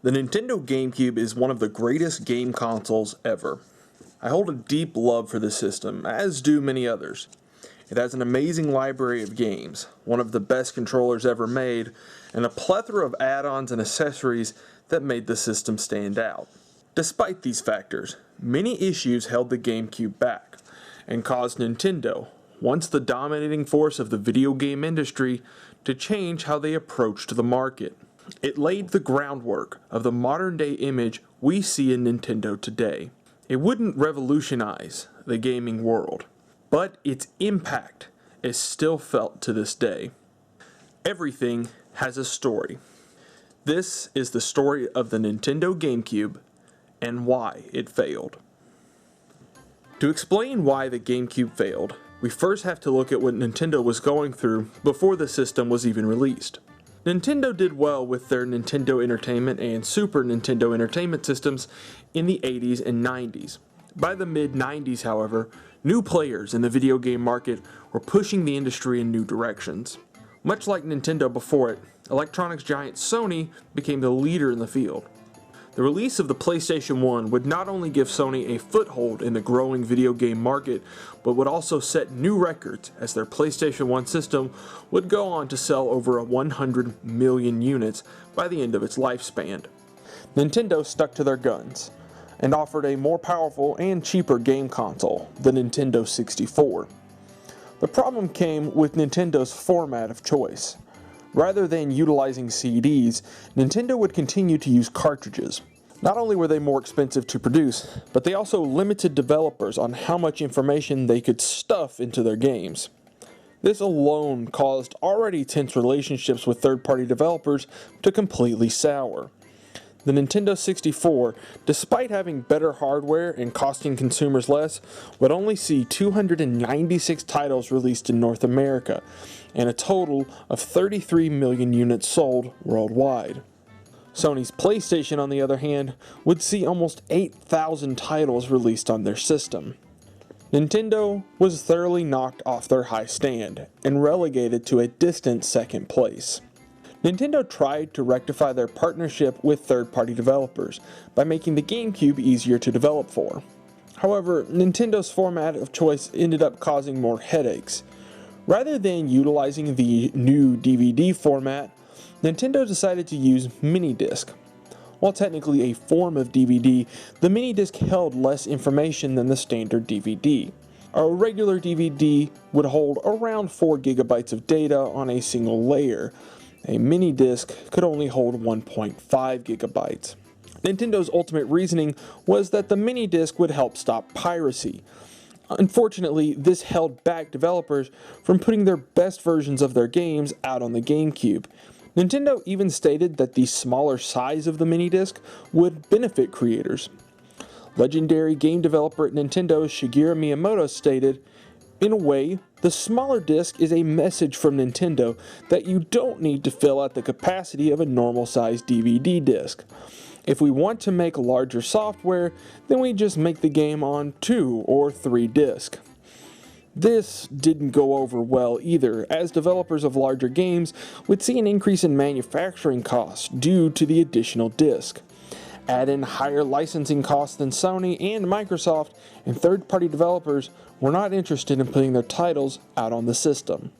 The Nintendo Gamecube is one of the greatest game consoles ever. I hold a deep love for this system, as do many others. It has an amazing library of games, one of the best controllers ever made, and a plethora of add-ons and accessories that made the system stand out. Despite these factors, many issues held the GameCube back, and caused Nintendo, once the dominating force of the video game industry, to change how they approached the market. It laid the groundwork of the modern-day image we see in Nintendo today. It wouldn't revolutionize the gaming world, but its impact is still felt to this day. Everything has a story. This is the story of the Nintendo GameCube and why it failed. To explain why the GameCube failed, we first have to look at what Nintendo was going through before the system was even released. Nintendo did well with their Nintendo Entertainment and Super Nintendo Entertainment systems in the 80s and 90s. By the mid-90s, however, new players in the video game market were pushing the industry in new directions. Much like Nintendo before it, electronics giant Sony became the leader in the field. The release of the PlayStation 1 would not only give Sony a foothold in the growing video game market, but would also set new records as their PlayStation 1 system would go on to sell over 100 million units by the end of its lifespan. Nintendo stuck to their guns and offered a more powerful and cheaper game console, the Nintendo 64. The problem came with Nintendo's format of choice. Rather than utilizing CDs, Nintendo would continue to use cartridges. Not only were they more expensive to produce, but they also limited developers on how much information they could stuff into their games. This alone caused already tense relationships with third-party developers to completely sour. The Nintendo 64, despite having better hardware and costing consumers less, would only see 296 titles released in North America, and a total of 33 million units sold worldwide. Sony's PlayStation, on the other hand, would see almost 8,000 titles released on their system. Nintendo was thoroughly knocked off their high stand, and relegated to a distant second place. Nintendo tried to rectify their partnership with third-party developers by making the GameCube easier to develop for. However, Nintendo's format of choice ended up causing more headaches. Rather than utilizing the new DVD format, Nintendo decided to use mini-disc. While technically a form of DVD, the mini-disc held less information than the standard DVD. A regular DVD would hold around 4 GB of data on a single layer. A mini-disc could only hold 1.5 GB. Nintendo's ultimate reasoning was that the mini-disc would help stop piracy. Unfortunately, this held back developers from putting their best versions of their games out on the GameCube. Nintendo even stated that the smaller size of the mini-disc would benefit creators. Legendary game developer at Nintendo Shigeru Miyamoto stated, "In a way, the smaller disc is a message from Nintendo that you don't need to fill out the capacity of a normal-sized DVD disc. If we want to make larger software, then we just make the game on 2 or 3 discs." This didn't go over well either, as developers of larger games would see an increase in manufacturing costs due to the additional disc. Add in higher licensing costs than Sony and Microsoft, and third-party developers were not interested in putting their titles out on the system.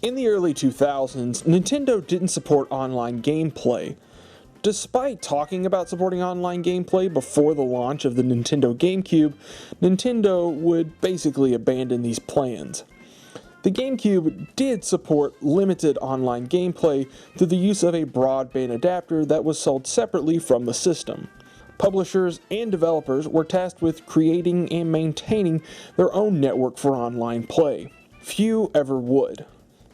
In the early 2000s, Nintendo didn't support online gameplay. Despite talking about supporting online gameplay before the launch of the Nintendo GameCube, Nintendo would basically abandon these plans. The GameCube did support limited online gameplay through the use of a broadband adapter that was sold separately from the system. Publishers and developers were tasked with creating and maintaining their own network for online play. Few ever would.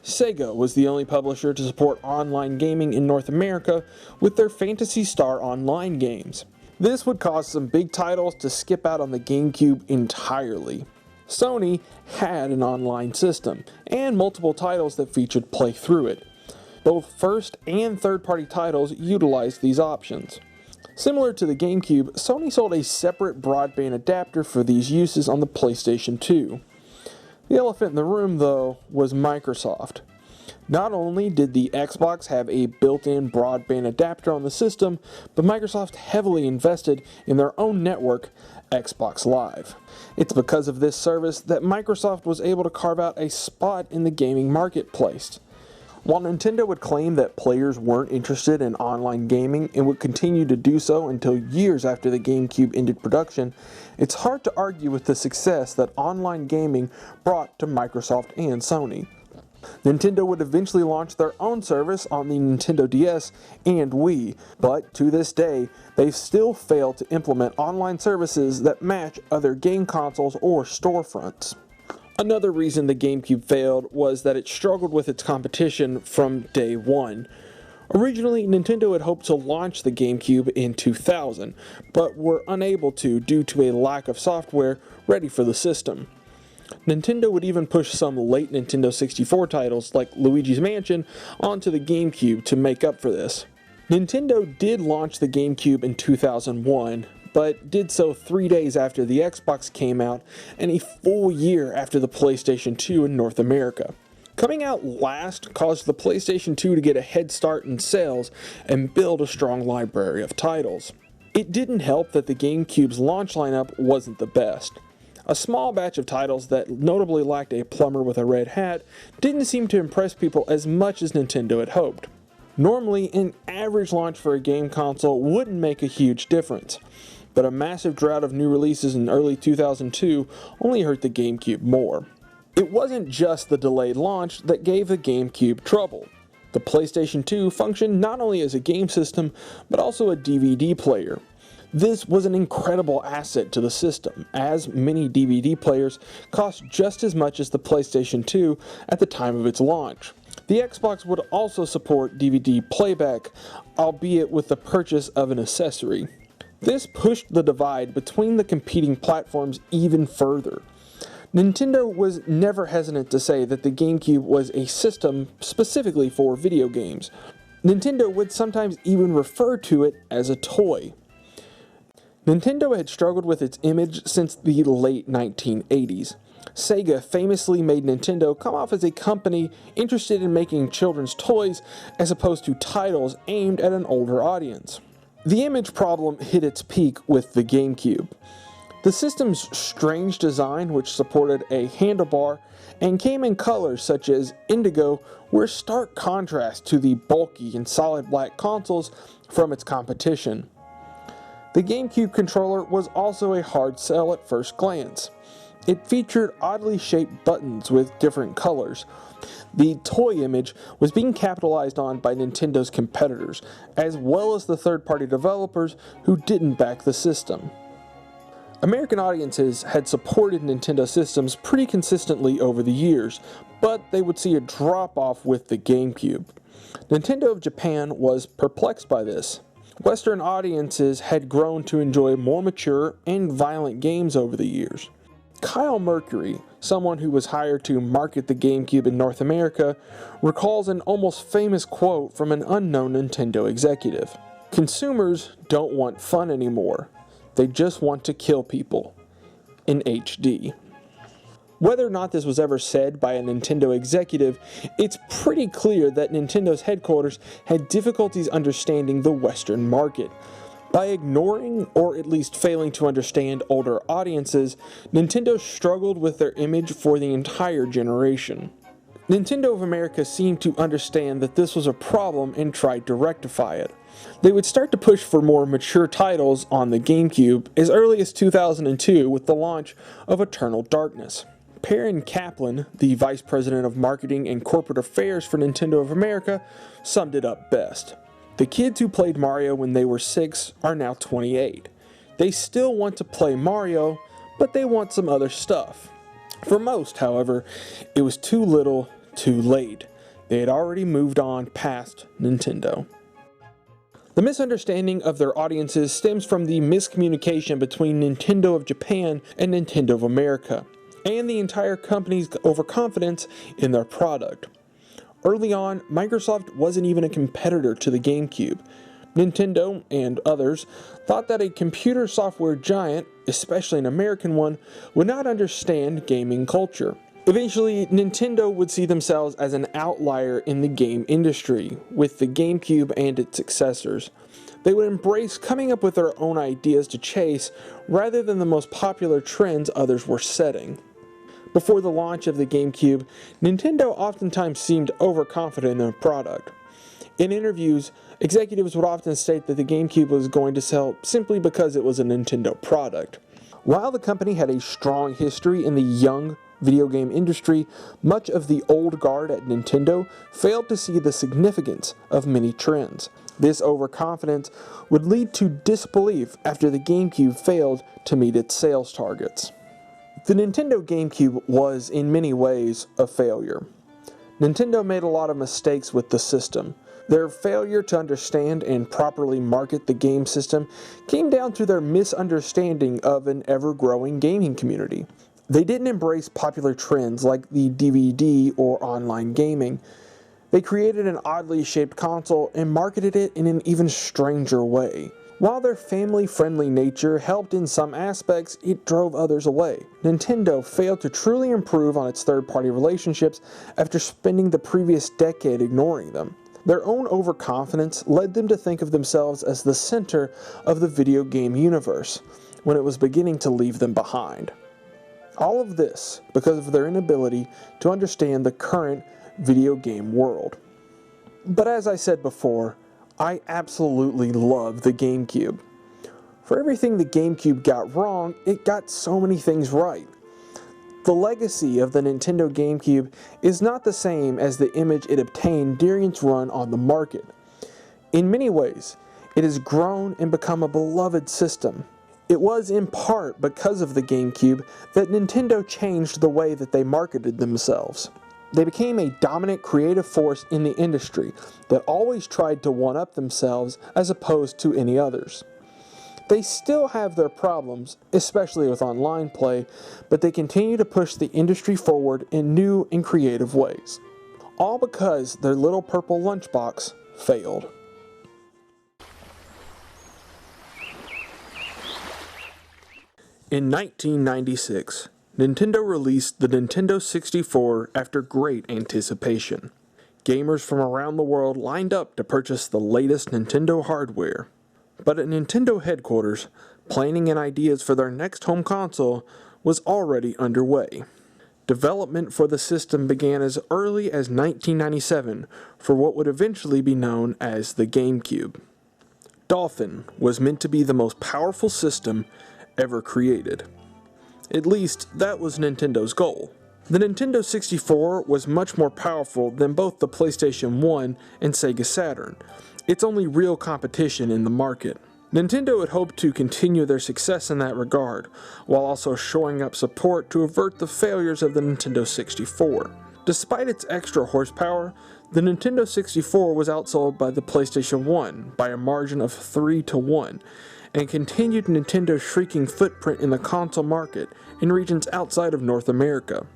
Sega was the only publisher to support online gaming in North America with their Phantasy Star Online games. This would cause some big titles to skip out on the GameCube entirely. Sony had an online system, and multiple titles that featured play through it. Both first and third-party titles utilized these options. Similar to the GameCube, Sony sold a separate broadband adapter for these uses on the PlayStation 2. The elephant in the room, though, was Microsoft. Not only did the Xbox have a built-in broadband adapter on the system, but Microsoft heavily invested in their own network, Xbox Live. It's because of this service that Microsoft was able to carve out a spot in the gaming marketplace. While Nintendo would claim that players weren't interested in online gaming and would continue to do so until years after the GameCube ended production, it's hard to argue with the success that online gaming brought to Microsoft and Sony. Nintendo would eventually launch their own service on the Nintendo DS and Wii, but to this day, they've still failed to implement online services that match other game consoles or storefronts. Another reason the GameCube failed was that it struggled with its competition from day one. Originally, Nintendo had hoped to launch the GameCube in 2000, but were unable to due to a lack of software ready for the system. Nintendo would even push some late Nintendo 64 titles like Luigi's Mansion onto the GameCube to make up for this. Nintendo did launch the GameCube in 2001, but did so 3 days after the Xbox came out and a full year after the PlayStation 2 in North America. Coming out last caused the PlayStation 2 to get a head start in sales and build a strong library of titles. It didn't help that the GameCube's launch lineup wasn't the best. A small batch of titles that notably lacked a plumber with a red hat didn't seem to impress people as much as Nintendo had hoped. Normally, an average launch for a game console wouldn't make a huge difference, but a massive drought of new releases in early 2002 only hurt the GameCube more. It wasn't just the delayed launch that gave the GameCube trouble. The PlayStation 2 functioned not only as a game system, but also a DVD player. This was an incredible asset to the system, as many DVD players cost just as much as the PlayStation 2 at the time of its launch. The Xbox would also support DVD playback, albeit with the purchase of an accessory. This pushed the divide between the competing platforms even further. Nintendo was never hesitant to say that the GameCube was a system specifically for video games. Nintendo would sometimes even refer to it as a toy. Nintendo had struggled with its image since the late 1980s. Sega famously made Nintendo come off as a company interested in making children's toys as opposed to titles aimed at an older audience. The image problem hit its peak with the GameCube. The system's strange design, which supported a handlebar and came in colors such as indigo, were a stark contrast to the bulky and solid black consoles from its competition. The GameCube controller was also a hard sell at first glance. It featured oddly shaped buttons with different colors. The toy image was being capitalized on by Nintendo's competitors, as well as the third-party developers who didn't back the system. American audiences had supported Nintendo systems pretty consistently over the years, but they would see a drop-off with the GameCube. Nintendo of Japan was perplexed by this. Western audiences had grown to enjoy more mature and violent games over the years. Kyle Mercury, someone who was hired to market the GameCube in North America, recalls an almost famous quote from an unknown Nintendo executive. "Consumers don't want fun anymore. They just want to kill people. In HD." Whether or not this was ever said by a Nintendo executive, it's pretty clear that Nintendo's headquarters had difficulties understanding the Western market. By ignoring, or at least failing to understand older audiences, Nintendo struggled with their image for the entire generation. Nintendo of America seemed to understand that this was a problem and tried to rectify it. They would start to push for more mature titles on the GameCube as early as 2002 with the launch of Eternal Darkness. Perrin Kaplan, the Vice President of Marketing and Corporate Affairs for Nintendo of America, summed it up best. "The kids who played Mario when they were 6 are now 28. They still want to play Mario, but they want some other stuff." For most, however, it was too little, too late. They had already moved on past Nintendo. The misunderstanding of their audiences stems from the miscommunication between Nintendo of Japan and Nintendo of America, and the entire company's overconfidence in their product. Early on, Microsoft wasn't even a competitor to the GameCube. Nintendo, and others, thought that a computer software giant, especially an American one, would not understand gaming culture. Eventually, Nintendo would see themselves as an outlier in the game industry, with the GameCube and its successors. They would embrace coming up with their own ideas to chase, rather than the most popular trends others were setting. Before the launch of the GameCube, Nintendo oftentimes seemed overconfident in their product. In interviews, executives would often state that the GameCube was going to sell simply because it was a Nintendo product. While the company had a strong history in the young video game industry, much of the old guard at Nintendo failed to see the significance of many trends. This overconfidence would lead to disbelief after the GameCube failed to meet its sales targets. The Nintendo GameCube was, in many ways, a failure. Nintendo made a lot of mistakes with the system. Their failure to understand and properly market the game system came down to their misunderstanding of an ever-growing gaming community. They didn't embrace popular trends like the DVD or online gaming. They created an oddly shaped console and marketed it in an even stranger way. While their family-friendly nature helped in some aspects, it drove others away. Nintendo failed to truly improve on its third-party relationships after spending the previous decade ignoring them. Their own overconfidence led them to think of themselves as the center of the video game universe, when it was beginning to leave them behind. All of this because of their inability to understand the current video game world. But as I said before, I absolutely love the GameCube. For everything the GameCube got wrong, it got so many things right. The legacy of the Nintendo GameCube is not the same as the image it obtained during its run on the market. In many ways, it has grown and become a beloved system. It was in part because of the GameCube that Nintendo changed the way that they marketed themselves. They became a dominant creative force in the industry that always tried to one-up themselves as opposed to any others. They still have their problems, especially with online play, but they continue to push the industry forward in new and creative ways. All because their little purple lunchbox failed. In 1996, Nintendo released the Nintendo 64 after great anticipation. Gamers from around the world lined up to purchase the latest Nintendo hardware. But at Nintendo headquarters, planning and ideas for their next home console was already underway. Development for the system began as early as 1997 for what would eventually be known as the GameCube. Dolphin was meant to be the most powerful system ever created. At least, that was Nintendo's goal. The Nintendo 64 was much more powerful than both the PlayStation 1 and Sega Saturn, its only real competition in the market. Nintendo had hoped to continue their success in that regard, while also shoring up support to avert the failures of the Nintendo 64. Despite its extra horsepower, the Nintendo 64 was outsold by the PlayStation 1 by a margin of 3-1, and continued Nintendo's shrinking footprint in the console market in regions outside of North America.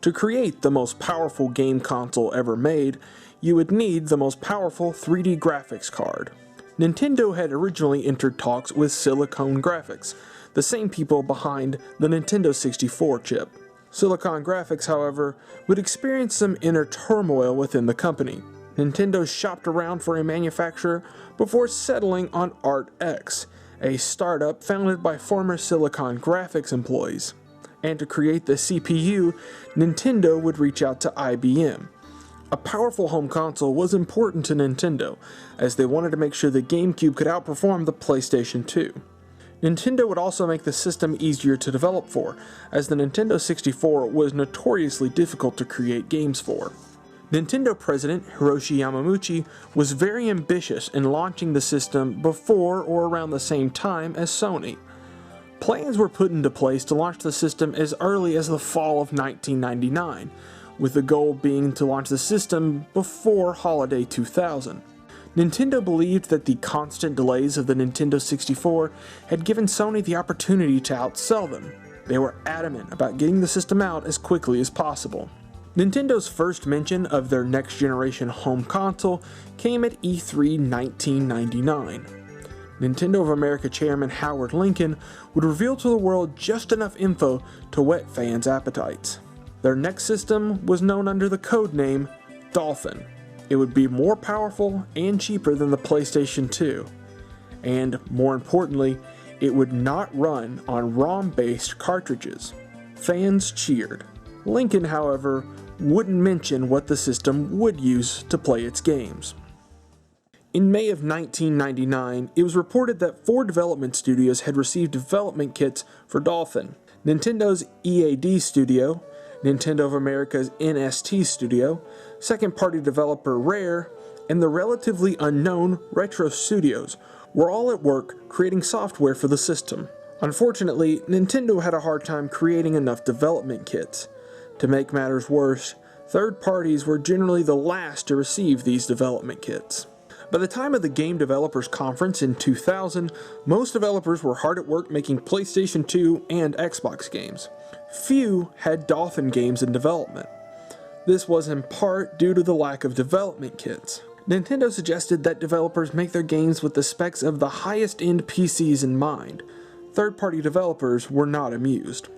To create the most powerful game console ever made, you would need the most powerful 3D graphics card. Nintendo had originally entered talks with Silicon Graphics, the same people behind the Nintendo 64 chip. Silicon Graphics, however, would experience some inner turmoil within the company. Nintendo shopped around for a manufacturer before settling on ArtX, a startup founded by former Silicon Graphics employees. And to create the CPU, Nintendo would reach out to IBM. A powerful home console was important to Nintendo, as they wanted to make sure the GameCube could outperform the PlayStation 2. Nintendo would also make the system easier to develop for, as the Nintendo 64 was notoriously difficult to create games for. Nintendo president Hiroshi Yamauchi was very ambitious in launching the system before or around the same time as Sony. Plans were put into place to launch the system as early as the fall of 1999, with the goal being to launch the system before holiday 2000. Nintendo believed that the constant delays of the Nintendo 64 had given Sony the opportunity to outsell them. They were adamant about getting the system out as quickly as possible. Nintendo's first mention of their next-generation home console came at E3 1999. Nintendo of America chairman Howard Lincoln would reveal to the world just enough info to whet fans' appetites. Their next system was known under the code name Dolphin. It would be more powerful and cheaper than the PlayStation 2. And more importantly, it would not run on ROM-based cartridges. Fans cheered. Lincoln, however, wouldn't mention what the system would use to play its games. In May of 1999, it was reported that 4 development studios had received development kits for Dolphin. Nintendo's EAD studio, Nintendo of America's NST studio, second-party developer Rare, and the relatively unknown Retro Studios were all at work creating software for the system. Unfortunately, Nintendo had a hard time creating enough development kits. To make matters worse, third parties were generally the last to receive these development kits. By the time of the Game Developers Conference in 2000, most developers were hard at work making PlayStation 2 and Xbox games. Few had Dolphin games in development. This was in part due to the lack of development kits. Nintendo suggested that developers make their games with the specs of the highest-end PCs in mind. Third-party developers were not amused.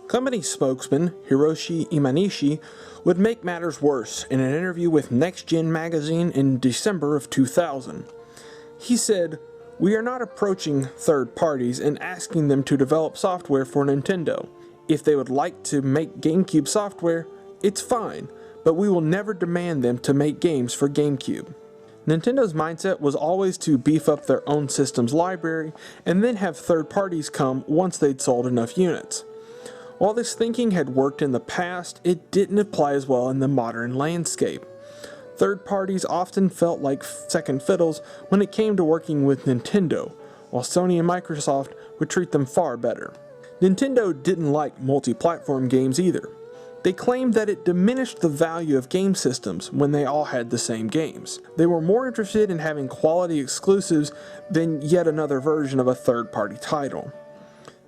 Company spokesman Hiroshi Imanishi would make matters worse in an interview with Next Gen magazine in December of 2000. He said, "We are not approaching third parties and asking them to develop software for Nintendo. If they would like to make GameCube software, it's fine, but we will never demand them to make games for GameCube." Nintendo's mindset was always to beef up their own system's library and then have third parties come once they'd sold enough units. While this thinking had worked in the past, it didn't apply as well in the modern landscape. Third parties often felt like second fiddles when it came to working with Nintendo, while Sony and Microsoft would treat them far better. Nintendo didn't like multi-platform games either. They claimed that it diminished the value of game systems when they all had the same games. They were more interested in having quality exclusives than yet another version of a third-party title.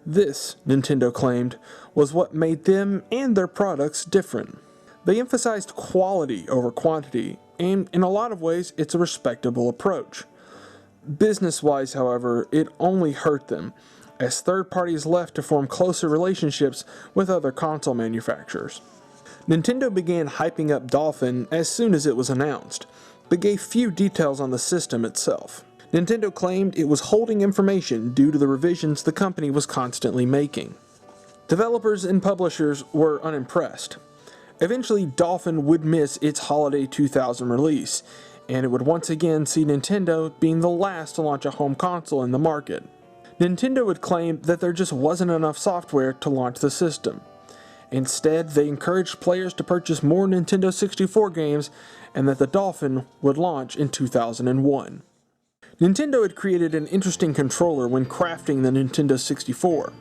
This, Nintendo claimed, was what made them and their products different. They emphasized quality over quantity, and in a lot of ways, it's a respectable approach. Business-wise, however, it only hurt them, as third parties left to form closer relationships with other console manufacturers. Nintendo began hyping up Dolphin as soon as it was announced, but gave few details on the system itself. Nintendo claimed it was holding information due to the revisions the company was constantly making. Developers and publishers were unimpressed. Eventually, Dolphin would miss its holiday 2000 release, and it would once again see Nintendo being the last to launch a home console in the market. Nintendo would claim that there just wasn't enough software to launch the system. Instead, they encouraged players to purchase more Nintendo 64 games, and that the Dolphin would launch in 2001. Nintendo had created an interesting controller when crafting the Nintendo 64.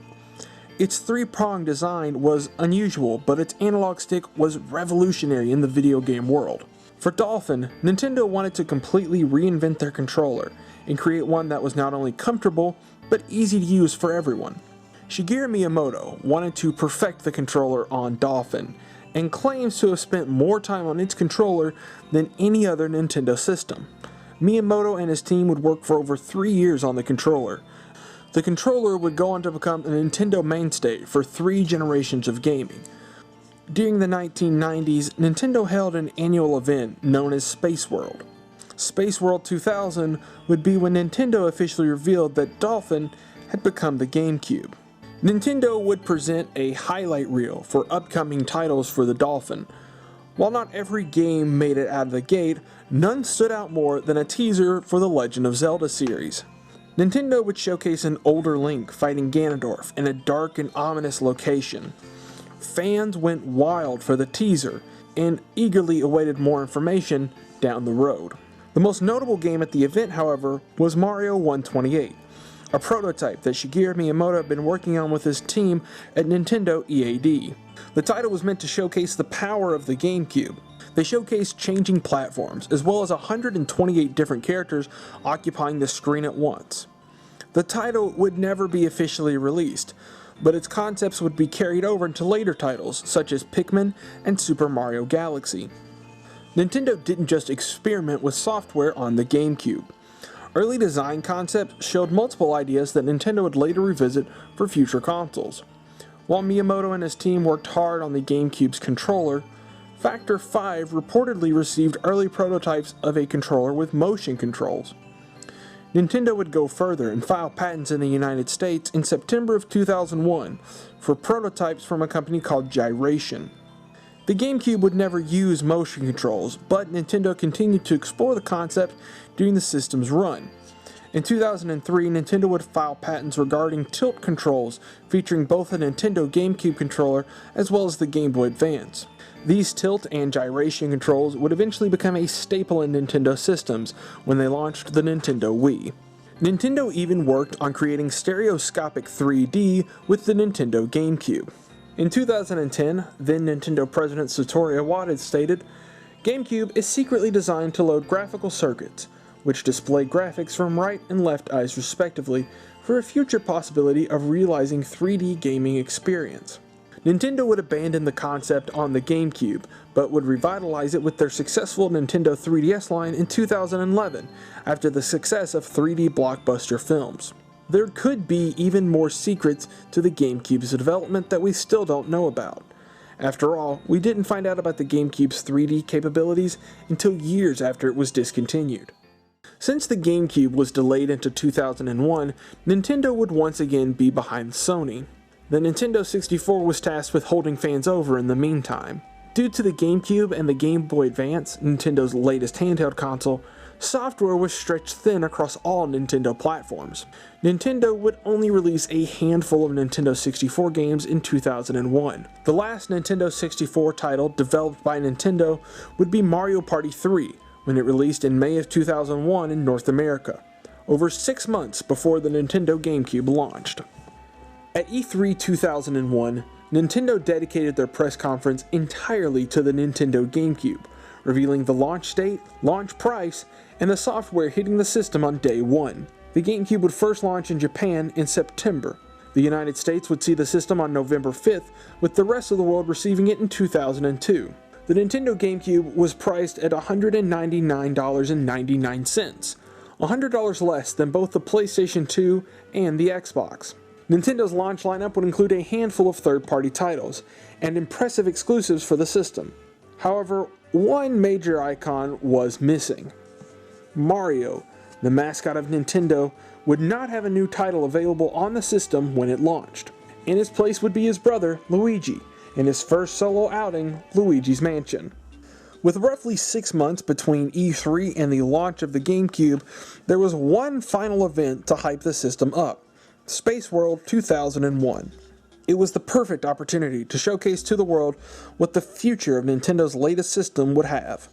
Its 3-pronged design was unusual, but its analog stick was revolutionary in the video game world. For Dolphin, Nintendo wanted to completely reinvent their controller and create one that was not only comfortable, but easy to use for everyone. Shigeru Miyamoto wanted to perfect the controller on Dolphin, and claims to have spent more time on its controller than any other Nintendo system. Miyamoto and his team would work for over 3 years on the controller. The controller would go on to become a Nintendo mainstay for 3 generations of gaming. During the 1990s, Nintendo held an annual event known as Space World. Space World 2000 would be when Nintendo officially revealed that Dolphin had become the GameCube. Nintendo would present a highlight reel for upcoming titles for the Dolphin. While not every game made it out of the gate, none stood out more than a teaser for the Legend of Zelda series. Nintendo would showcase an older Link fighting Ganondorf in a dark and ominous location. Fans went wild for the teaser and eagerly awaited more information down the road. The most notable game at the event, however, was Mario 128, a prototype that Shigeru Miyamoto had been working on with his team at Nintendo EAD. The title was meant to showcase the power of the GameCube. They showcased changing platforms, as well as 128 different characters occupying the screen at once. The title would never be officially released, but its concepts would be carried over into later titles, such as Pikmin and Super Mario Galaxy. Nintendo didn't just experiment with software on the GameCube. Early design concepts showed multiple ideas that Nintendo would later revisit for future consoles. While Miyamoto and his team worked hard on the GameCube's controller, Factor 5 reportedly received early prototypes of a controller with motion controls. Nintendo would go further and file patents in the United States in September of 2001 for prototypes from a company called Gyration. The GameCube would never use motion controls, but Nintendo continued to explore the concept during the system's run. In 2003, Nintendo would file patents regarding tilt controls featuring both the Nintendo GameCube controller as well as the Game Boy Advance. These tilt and gyration controls would eventually become a staple in Nintendo systems when they launched the Nintendo Wii. Nintendo even worked on creating stereoscopic 3D with the Nintendo GameCube. In 2010, then Nintendo President Satoru Iwata stated, "GameCube is secretly designed to load graphical circuits, which display graphics from right and left eyes respectively, for a future possibility of realizing 3D gaming experience." Nintendo would abandon the concept on the GameCube, but would revitalize it with their successful Nintendo 3DS line in 2011, after the success of 3D blockbuster films. There could be even more secrets to the GameCube's development that we still don't know about. After all, we didn't find out about the GameCube's 3D capabilities until years after it was discontinued. Since the GameCube was delayed into 2001, Nintendo would once again be behind Sony. The Nintendo 64 was tasked with holding fans over in the meantime. Due to the GameCube and the Game Boy Advance, Nintendo's latest handheld console, software was stretched thin across all Nintendo platforms. Nintendo would only release a handful of Nintendo 64 games in 2001. The last Nintendo 64 title developed by Nintendo would be Mario Party 3, when it released in May of 2001 in North America, over 6 months before the Nintendo GameCube launched. At E3 2001, Nintendo dedicated their press conference entirely to the Nintendo GameCube, revealing the launch date, launch price, and the software hitting the system on day 1. The GameCube would first launch in Japan in September. The United States would see the system on November 5th, with the rest of the world receiving it in 2002. The Nintendo GameCube was priced at $199.99, $100 less than both the PlayStation 2 and the Xbox. Nintendo's launch lineup would include a handful of third-party titles, and impressive exclusives for the system. However, one major icon was missing. Mario, the mascot of Nintendo, would not have a new title available on the system when it launched. In his place would be his brother, Luigi, in his first solo outing, Luigi's Mansion. With roughly 6 months between E3 and the launch of the GameCube, there was one final event to hype the system up: Space World 2001. It was the perfect opportunity to showcase to the world what the future of Nintendo's latest system would have.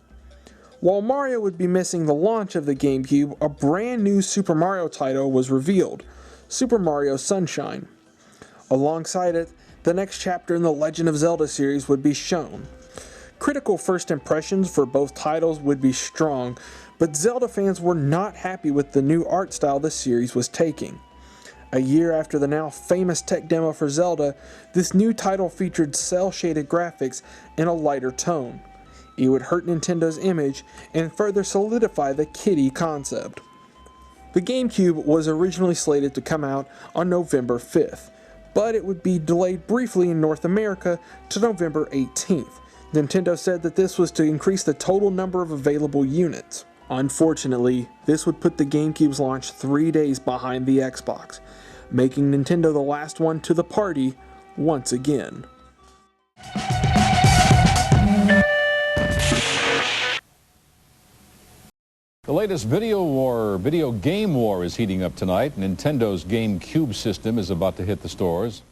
While Mario would be missing the launch of the GameCube, a brand new Super Mario title was revealed, Super Mario Sunshine. Alongside it, the next chapter in the Legend of Zelda series would be shown. Critical first impressions for both titles would be strong, but Zelda fans were not happy with the new art style the series was taking. A year after the now famous tech demo for Zelda, this new title featured cel-shaded graphics and a lighter tone. It would hurt Nintendo's image and further solidify the kiddie concept. The GameCube was originally slated to come out on November 5th, but it would be delayed briefly in North America to November 18th. Nintendo said that this was to increase the total number of available units. Unfortunately, this would put the GameCube's launch 3 days behind the Xbox, making Nintendo the last one to the party once again. The latest video game war is heating up tonight. Nintendo's GameCube system is about to hit the stores.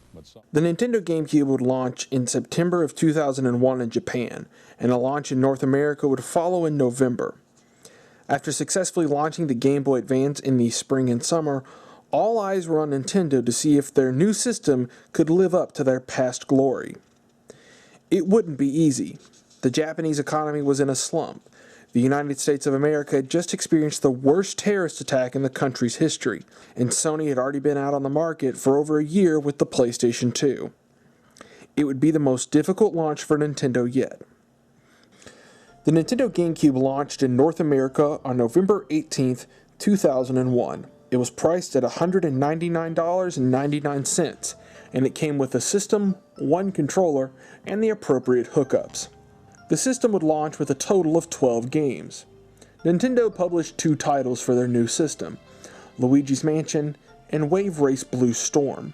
The Nintendo GameCube would launch in September of 2001 in Japan, and a launch in North America would follow in November. After successfully launching the Game Boy Advance in the spring and summer, all eyes were on Nintendo to see if their new system could live up to their past glory. It wouldn't be easy. The Japanese economy was in a slump. The United States of America had just experienced the worst terrorist attack in the country's history, and Sony had already been out on the market for over a year with the PlayStation 2. It would be the most difficult launch for Nintendo yet. The Nintendo GameCube launched in North America on November 18th, 2001. It was priced at $199.99, and it came with a system, one controller, and the appropriate hookups. The system would launch with a total of 12 games. Nintendo published 2 titles for their new system, Luigi's Mansion and Wave Race Blue Storm.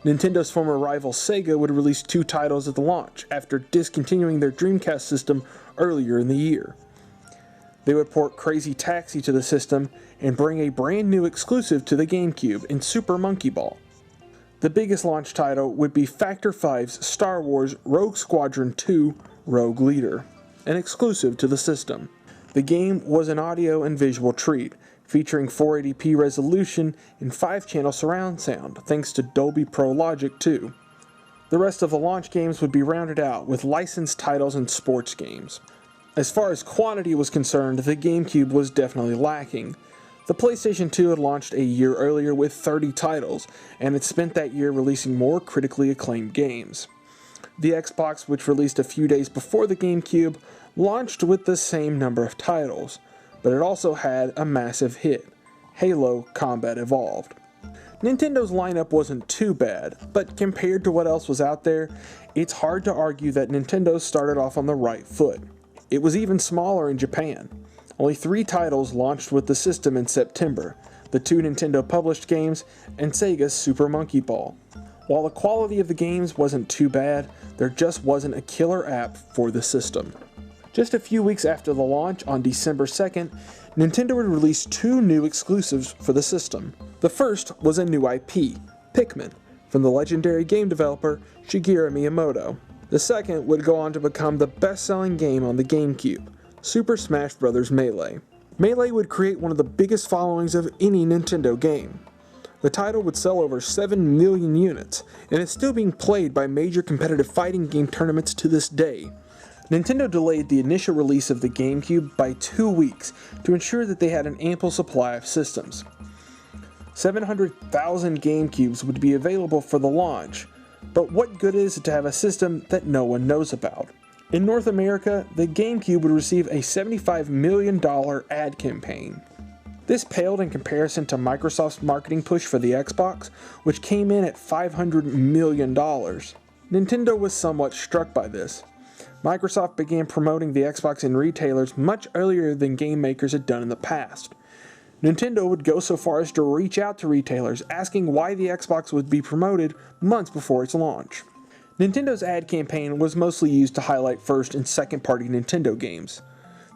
Nintendo's former rival Sega would release 2 titles at the launch after discontinuing their Dreamcast system earlier in the year. They would port Crazy Taxi to the system and bring a brand new exclusive to the GameCube in Super Monkey Ball. The biggest launch title would be Factor 5's Star Wars Rogue Squadron 2 Rogue Leader, an exclusive to the system. The game was an audio and visual treat, featuring 480p resolution and 5-channel surround sound thanks to Dolby Pro Logic 2. The rest of the launch games would be rounded out with licensed titles and sports games. As far as quantity was concerned, the GameCube was definitely lacking. The PlayStation 2 had launched a year earlier with 30 titles, and it spent that year releasing more critically acclaimed games. The Xbox, which released a few days before the GameCube, launched with the same number of titles, but it also had a massive hit, Halo Combat Evolved. Nintendo's lineup wasn't too bad, but compared to what else was out there, it's hard to argue that Nintendo started off on the right foot. It was even smaller in Japan. Only 3 titles launched with the system in September, the 2 Nintendo published games, and Sega's Super Monkey Ball. While the quality of the games wasn't too bad, there just wasn't a killer app for the system. Just a few weeks after the launch, on December 2nd, Nintendo would release 2 new exclusives for the system. The first was a new IP, Pikmin, from the legendary game developer Shigeru Miyamoto. The second would go on to become the best-selling game on the GameCube, Super Smash Bros. Melee. Melee would create one of the biggest followings of any Nintendo game. The title would sell over 7 million units, and is still being played by major competitive fighting game tournaments to this day. Nintendo delayed the initial release of the GameCube by 2 weeks to ensure that they had an ample supply of systems. 700,000 GameCubes would be available for the launch, but what good is it to have a system that no one knows about? In North America, the GameCube would receive a $75 million ad campaign. This paled in comparison to Microsoft's marketing push for the Xbox, which came in at $500 million. Nintendo was somewhat struck by this. Microsoft began promoting the Xbox in retailers much earlier than game makers had done in the past. Nintendo would go so far as to reach out to retailers asking why the Xbox would be promoted months before its launch. Nintendo's ad campaign was mostly used to highlight first and second-party Nintendo games.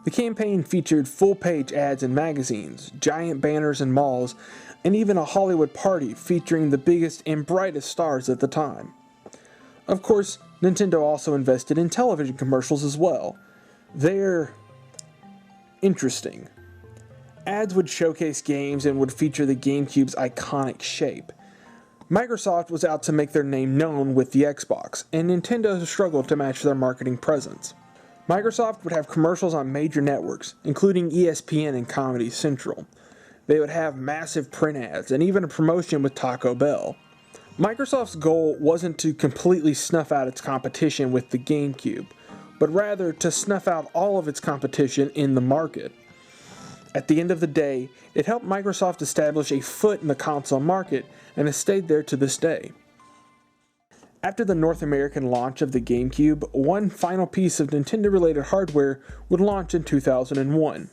The campaign featured full-page ads in magazines, giant banners in malls, and even a Hollywood party featuring the biggest and brightest stars at the time. Of course, Nintendo also invested in television commercials as well. They're interesting. Ads would showcase games and would feature the GameCube's iconic shape. Microsoft was out to make their name known with the Xbox, and Nintendo struggled to match their marketing presence. Microsoft would have commercials on major networks, including ESPN and Comedy Central. They would have massive print ads, and even a promotion with Taco Bell. Microsoft's goal wasn't to completely snuff out its competition with the GameCube, but rather to snuff out all of its competition in the market. At the end of the day, it helped Microsoft establish a foot in the console market, and has stayed there to this day. After the North American launch of the GameCube, one final piece of Nintendo-related hardware would launch in 2001.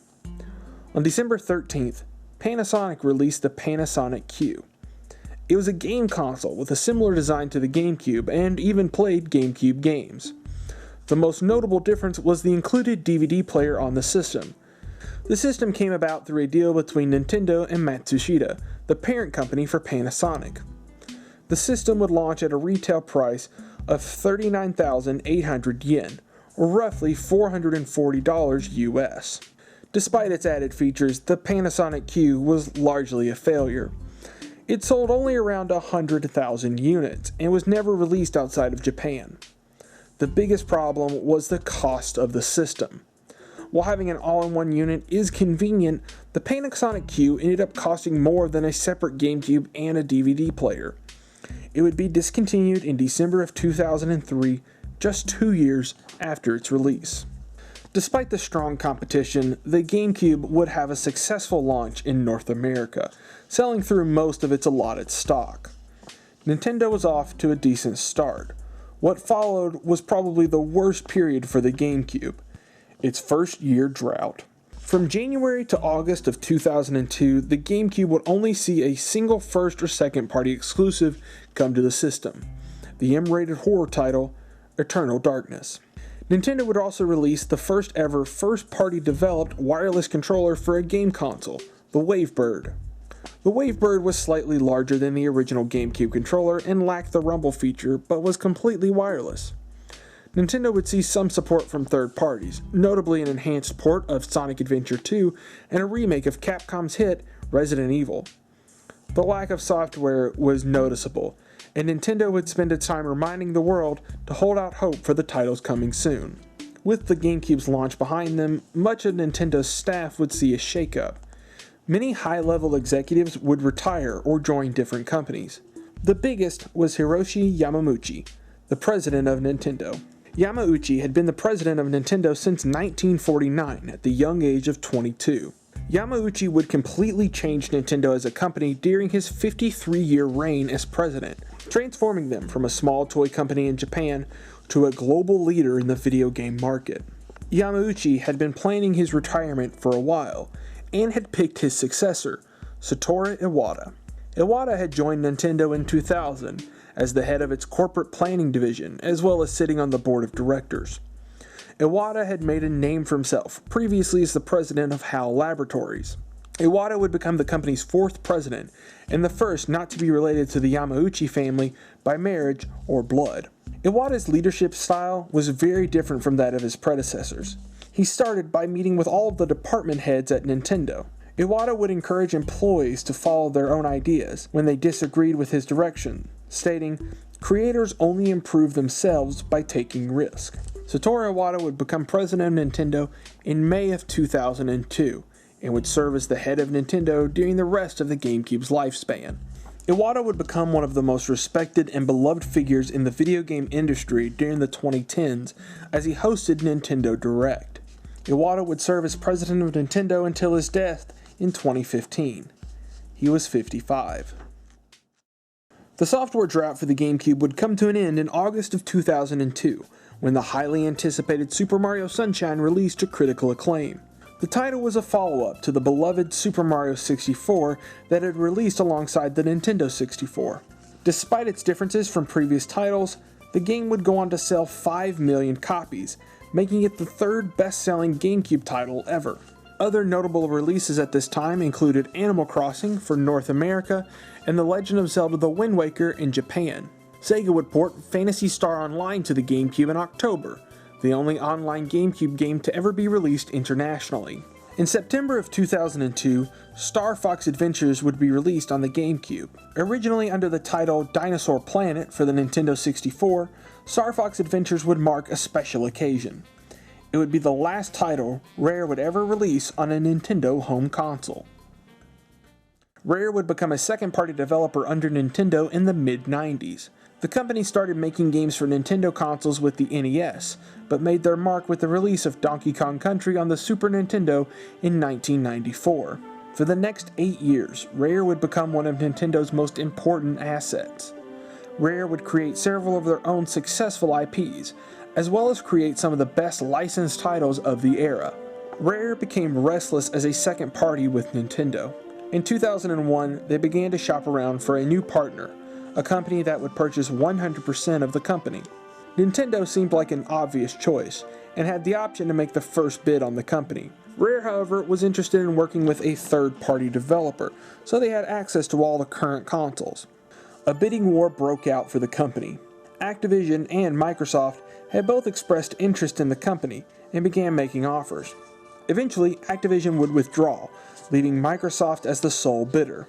On December 13th, Panasonic released the Panasonic Q. It was a game console with a similar design to the GameCube, and even played GameCube games. The most notable difference was the included DVD player on the system. The system came about through a deal between Nintendo and Matsushita, the parent company for Panasonic. The system would launch at a retail price of 39,800 yen, or roughly $440 US. Despite its added features, the Panasonic Q was largely a failure. It sold only around 100,000 units, and was never released outside of Japan. The biggest problem was the cost of the system. While having an all-in-one unit is convenient, the Panasonic Q ended up costing more than a separate GameCube and a DVD player. It would be discontinued in December of 2003, just 2 years after its release. Despite the strong competition, the GameCube would have a successful launch in North America, selling through most of its allotted stock. Nintendo was off to a decent start. What followed was probably the worst period for the GameCube, its first year drought. From January to August of 2002, the GameCube would only see a single first or second party exclusive come to the system, the M-rated horror title, Eternal Darkness. Nintendo would also release the first ever first-party developed wireless controller for a game console, the Wavebird. The Wavebird was slightly larger than the original GameCube controller and lacked the rumble feature, but was completely wireless. Nintendo would see some support from third parties, notably an enhanced port of Sonic Adventure 2 and a remake of Capcom's hit Resident Evil. The lack of software was noticeable, and Nintendo would spend its time reminding the world to hold out hope for the titles coming soon. With the GameCube's launch behind them, much of Nintendo's staff would see a shakeup. Many high-level executives would retire or join different companies. The biggest was Hiroshi Yamauchi, the president of Nintendo. Yamauchi had been the president of Nintendo since 1949 at the young age of 22. Yamauchi would completely change Nintendo as a company during his 53-year reign as president, transforming them from a small toy company in Japan to a global leader in the video game market. Yamauchi had been planning his retirement for a while, and had picked his successor, Satoru Iwata. Iwata had joined Nintendo in 2000 as the head of its corporate planning division, as well as sitting on the board of directors. Iwata had made a name for himself, previously as the president of HAL Laboratories. Iwata would become the company's fourth president, and the first not to be related to the Yamauchi family by marriage or blood. Iwata's leadership style was very different from that of his predecessors. He started by meeting with all of the department heads at Nintendo. Iwata would encourage employees to follow their own ideas when they disagreed with his direction, stating, "Creators only improve themselves by taking risk." Satoru Iwata would become president of Nintendo in May of 2002, and would serve as the head of Nintendo during the rest of the GameCube's lifespan. Iwata would become one of the most respected and beloved figures in the video game industry during the 2010s as he hosted Nintendo Direct. Iwata would serve as president of Nintendo until his death in 2015. He was 55. The software drought for the GameCube would come to an end in August of 2002, when the highly anticipated Super Mario Sunshine released to critical acclaim. The title was a follow-up to the beloved Super Mario 64 that had released alongside the Nintendo 64. Despite its differences from previous titles, the game would go on to sell 5 million copies, making it the third best-selling GameCube title ever. Other notable releases at this time included Animal Crossing for North America and The Legend of Zelda: The Wind Waker in Japan. Sega would port Phantasy Star Online to the GameCube in October, the only online GameCube game to ever be released internationally. In September of 2002, Star Fox Adventures would be released on the GameCube. Originally under the title Dinosaur Planet for the Nintendo 64, Star Fox Adventures would mark a special occasion. It would be the last title Rare would ever release on a Nintendo home console. Rare would become a second-party developer under Nintendo in the mid-90s. The company started making games for Nintendo consoles with the NES, but made their mark with the release of Donkey Kong Country on the Super Nintendo in 1994. For the next 8 years, Rare would become one of Nintendo's most important assets. Rare would create several of their own successful IPs, as well as create some of the best licensed titles of the era. Rare became restless as a second party with Nintendo. In 2001, they began to shop around for a new partner, a company that would purchase 100% of the company. Nintendo seemed like an obvious choice, and had the option to make the first bid on the company. Rare, however, was interested in working with a third-party developer, so they had access to all the current consoles. A bidding war broke out for the company. Activision and Microsoft had both expressed interest in the company and began making offers. Eventually, Activision would withdraw, leaving Microsoft as the sole bidder.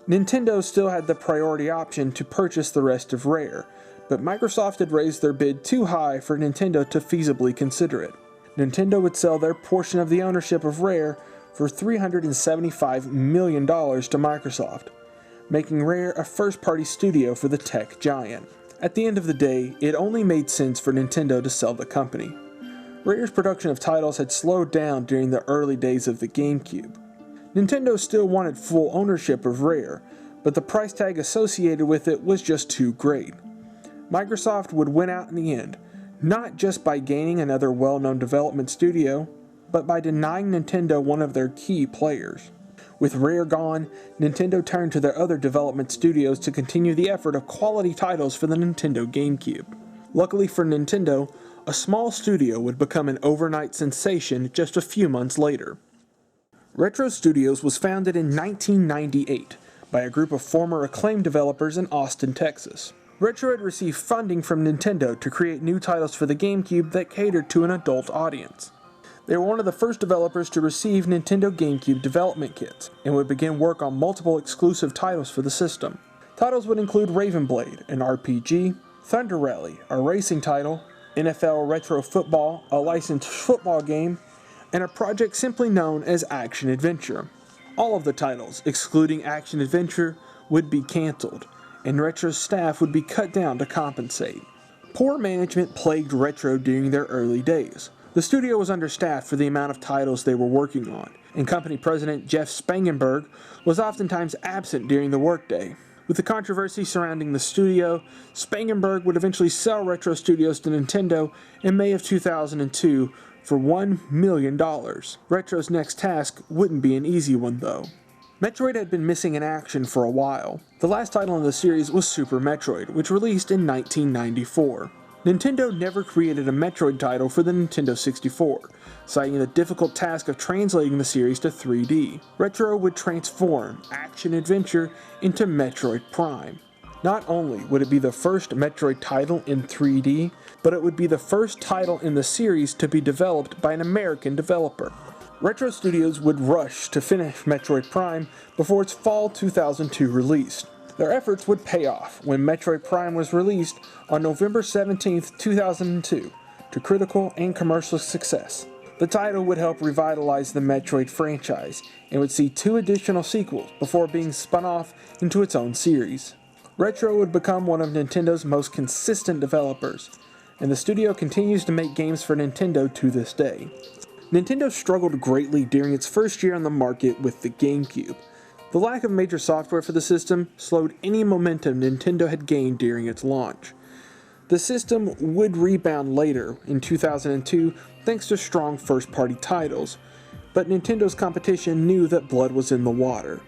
Nintendo still had the priority option to purchase the rest of Rare, but Microsoft had raised their bid too high for Nintendo to feasibly consider it. Nintendo would sell their portion of the ownership of Rare for $375 million to Microsoft, making Rare a first-party studio for the tech giant. At the end of the day, it only made sense for Nintendo to sell the company. Rare's production of titles had slowed down during the early days of the GameCube. Nintendo still wanted full ownership of Rare, but the price tag associated with it was just too great. Microsoft would win out in the end, not just by gaining another well-known development studio, but by denying Nintendo one of their key players. With Rare gone, Nintendo turned to their other development studios to continue the effort of quality titles for the Nintendo Gamecube. Luckily for Nintendo, a small studio would become an overnight sensation just a few months later. Retro Studios was founded in 1998 by a group of former Acclaim developers in Austin, Texas. Retro had received funding from Nintendo to create new titles for the GameCube that catered to an adult audience. They were one of the first developers to receive Nintendo GameCube development kits, and would begin work on multiple exclusive titles for the system. Titles would include Raven Blade, an RPG, Thunder Rally, a racing title, NFL Retro Football, a licensed football game, and a project simply known as Action Adventure. All of the titles, excluding Action Adventure, would be cancelled, and Retro's staff would be cut down to compensate. Poor management plagued Retro during their early days. The studio was understaffed for the amount of titles they were working on, and company president Jeff Spangenberg was oftentimes absent during the workday. With the controversy surrounding the studio, Spangenberg would eventually sell Retro Studios to Nintendo in May of 2002 for $1 million. Retro's next task wouldn't be an easy one though. Metroid had been missing in action for a while. The last title in the series was Super Metroid, which released in 1994. Nintendo never created a Metroid title for the Nintendo 64, citing the difficult task of translating the series to 3D. Retro would transform Action Adventure into Metroid Prime. Not only would it be the first Metroid title in 3D, but it would be the first title in the series to be developed by an American developer. Retro Studios would rush to finish Metroid Prime before its fall 2002 release. Their efforts would pay off when Metroid Prime was released on November 17, 2002, to critical and commercial success. The title would help revitalize the Metroid franchise, and would see 2 additional sequels before being spun off into its own series. Retro would become one of Nintendo's most consistent developers, and the studio continues to make games for Nintendo to this day. Nintendo struggled greatly during its first year on the market with the GameCube. The lack of major software for the system slowed any momentum Nintendo had gained during its launch. The system would rebound later in 2002 thanks to strong first-party titles, but Nintendo's competition knew that blood was in the water.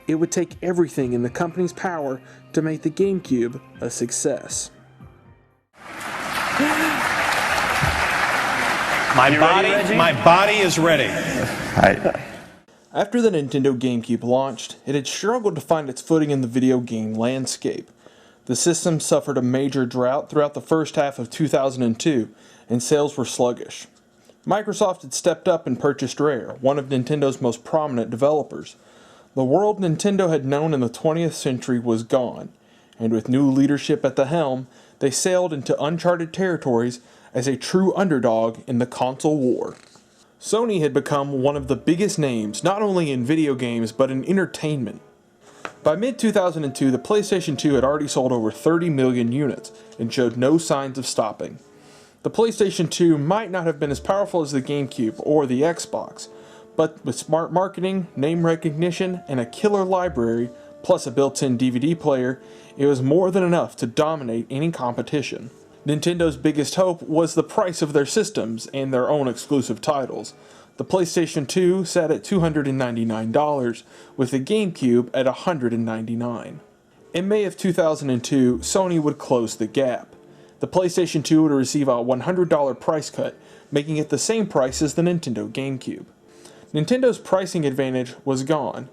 It would take everything in the company's power to make the GameCube a success. My body is ready. After the Nintendo GameCube launched, it had struggled to find its footing in the video game landscape. The system suffered a major drought throughout the first half of 2002, and sales were sluggish. Microsoft had stepped up and purchased Rare, one of Nintendo's most prominent developers. The world Nintendo had known in the 20th century was gone, and with new leadership at the helm, they sailed into uncharted territories as a true underdog in the console war. Sony had become one of the biggest names not only in video games but in entertainment. By mid-2002, the PlayStation 2 had already sold over 30 million units and showed no signs of stopping. The PlayStation 2 might not have been as powerful as the GameCube or the Xbox, but with smart marketing, name recognition, and a killer library, plus a built-in DVD player, it was more than enough to dominate any competition. Nintendo's biggest hope was the price of their systems and their own exclusive titles. The PlayStation 2 sat at $299, with the GameCube at $199. In May of 2002, Sony would close the gap. The PlayStation 2 would receive a $100 price cut, making it the same price as the Nintendo GameCube. Nintendo's pricing advantage was gone.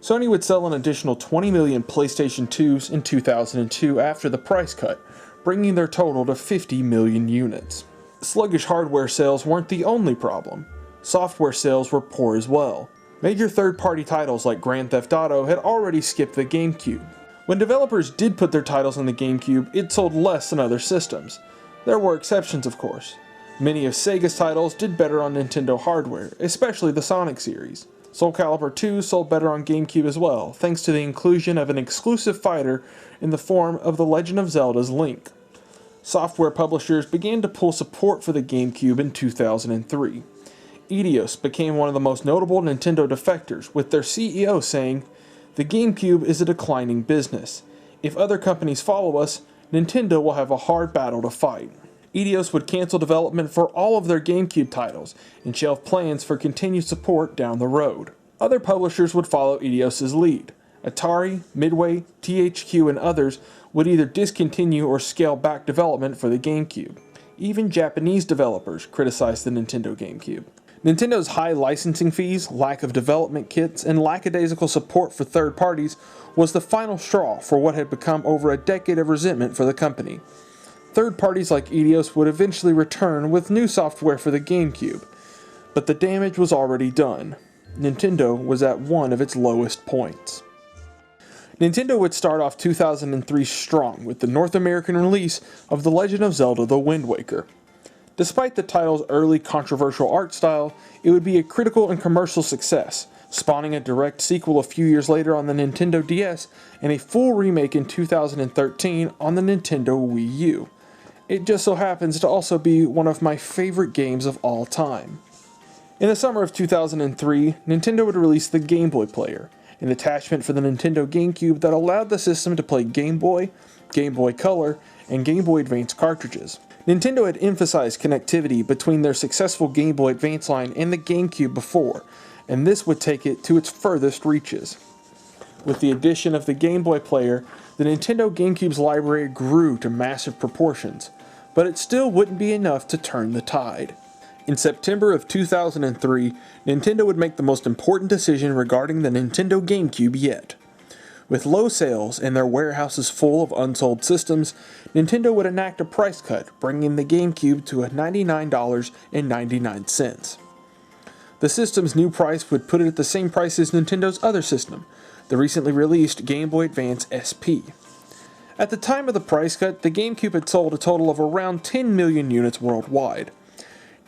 Sony would sell an additional 20 million PlayStation 2s in 2002 after the price cut, bringing their total to 50 million units. Sluggish hardware sales weren't the only problem. Software sales were poor as well. Major third-party titles like Grand Theft Auto had already skipped the GameCube. When developers did put their titles on the GameCube, it sold less than other systems. There were exceptions, of course. Many of Sega's titles did better on Nintendo hardware, especially the Sonic series. Soul Calibur 2 sold better on GameCube as well, thanks to the inclusion of an exclusive fighter in the form of The Legend of Zelda's Link. Software publishers began to pull support for the GameCube in 2003. Eidos became one of the most notable Nintendo defectors, with their CEO saying, The GameCube is a declining business. If other companies follow us, Nintendo will have a hard battle to fight. Eidos would cancel development for all of their GameCube titles and shelve plans for continued support down the road. Other publishers would follow Eidos' lead. Atari, Midway, THQ, and others would either discontinue or scale back development for the GameCube. Even Japanese developers criticized the Nintendo GameCube. Nintendo's high licensing fees, lack of development kits, and lackadaisical support for third parties was the final straw for what had become over a decade of resentment for the company. Third parties like Eidos would eventually return with new software for the GameCube, but the damage was already done. Nintendo was at one of its lowest points. Nintendo would start off 2003 strong with the North American release of The Legend of Zelda: The Wind Waker. Despite the title's early controversial art style, it would be a critical and commercial success, spawning a direct sequel a few years later on the Nintendo DS and a full remake in 2013 on the Nintendo Wii U. It just so happens to also be one of my favorite games of all time. In the summer of 2003, Nintendo would release the Game Boy Player, an attachment for the Nintendo GameCube that allowed the system to play Game Boy, Game Boy Color, and Game Boy Advance cartridges. Nintendo had emphasized connectivity between their successful Game Boy Advance line and the GameCube before, and this would take it to its furthest reaches. With the addition of the Game Boy Player, the Nintendo GameCube's library grew to massive proportions, but it still wouldn't be enough to turn the tide. In September of 2003, Nintendo would make the most important decision regarding the Nintendo GameCube yet. With low sales and their warehouses full of unsold systems, Nintendo would enact a price cut, bringing the GameCube to $99.99. The system's new price would put it at the same price as Nintendo's other system, the recently released Game Boy Advance SP. At the time of the price cut, the GameCube had sold a total of around 10 million units worldwide.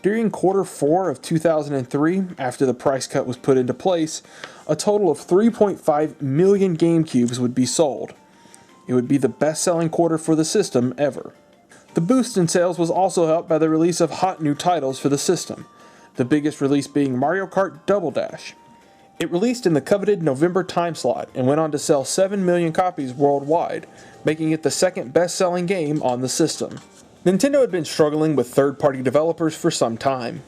During Q4 of 2003, after the price cut was put into place, a total of 3.5 million GameCubes would be sold. It would be the best-selling quarter for the system ever. The boost in sales was also helped by the release of hot new titles for the system, the biggest release being Mario Kart Double Dash. It released in the coveted November time slot and went on to sell 7 million copies worldwide, making it the second best-selling game on the system. Nintendo had been struggling with third-party developers for some time.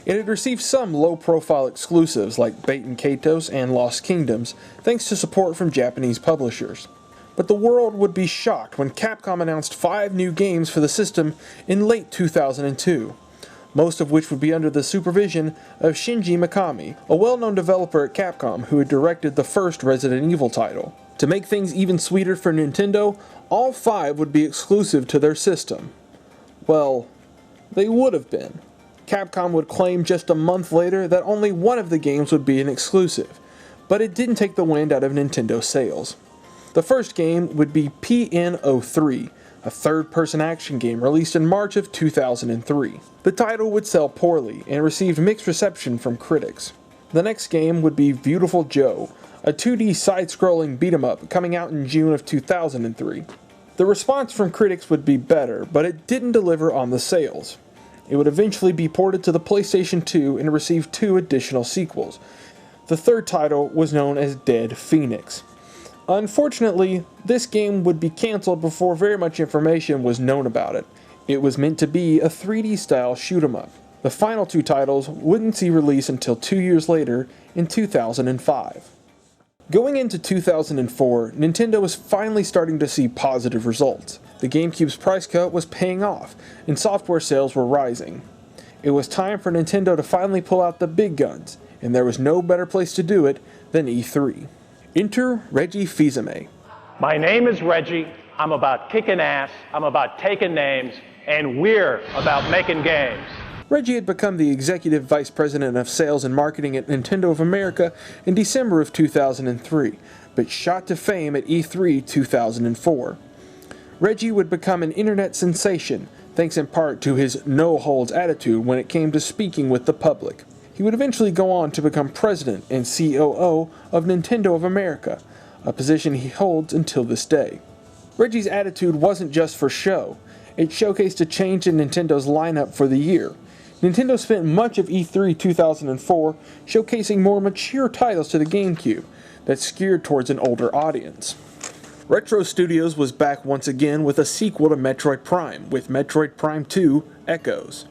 It had received some low-profile exclusives like Baten Kaitos and Lost Kingdoms, thanks to support from Japanese publishers. But the world would be shocked when Capcom announced 5 new games for the system in late 2002, most of which would be under the supervision of Shinji Mikami, a well-known developer at Capcom who had directed the first Resident Evil title. To make things even sweeter for Nintendo, all 5 would be exclusive to their system. Well, they would have been. Capcom would claim just a month later that only one of the games would be an exclusive, but it didn't take the wind out of Nintendo sales. The first game would be PN03, a third-person action game released in March of 2003. The title would sell poorly and received mixed reception from critics. The next game would be Beautiful Joe, a 2D side-scrolling beat-em-up coming out in June of 2003. The response from critics would be better, but it didn't deliver on the sales. It would eventually be ported to the PlayStation 2 and receive 2 additional sequels. The third title was known as Dead Phoenix. Unfortunately, this game would be cancelled before very much information was known about it. It was meant to be a 3D style shoot-'em-up. The final 2 titles wouldn't see release until 2 years later in 2005. Going into 2004, Nintendo was finally starting to see positive results. The GameCube's price cut was paying off, and software sales were rising. It was time for Nintendo to finally pull out the big guns, and there was no better place to do it than E3. Enter Reggie fils-aime. My name is Reggie. I'm about kicking ass. I'm about taking names. And we're about making games. Reggie had become the Executive Vice President of Sales and Marketing at Nintendo of America in December of 2003, but shot to fame at E3 2004. Reggie would become an internet sensation, thanks in part to his no-holds attitude when it came to speaking with the public. He would eventually go on to become President and COO of Nintendo of America, a position he holds until this day. Reggie's attitude wasn't just for show. It showcased a change in Nintendo's lineup for the year. Nintendo spent much of E3 2004 showcasing more mature titles to the GameCube, that's geared towards an older audience. Retro Studios was back once again with a sequel to Metroid Prime, with Metroid Prime 2 Echoes.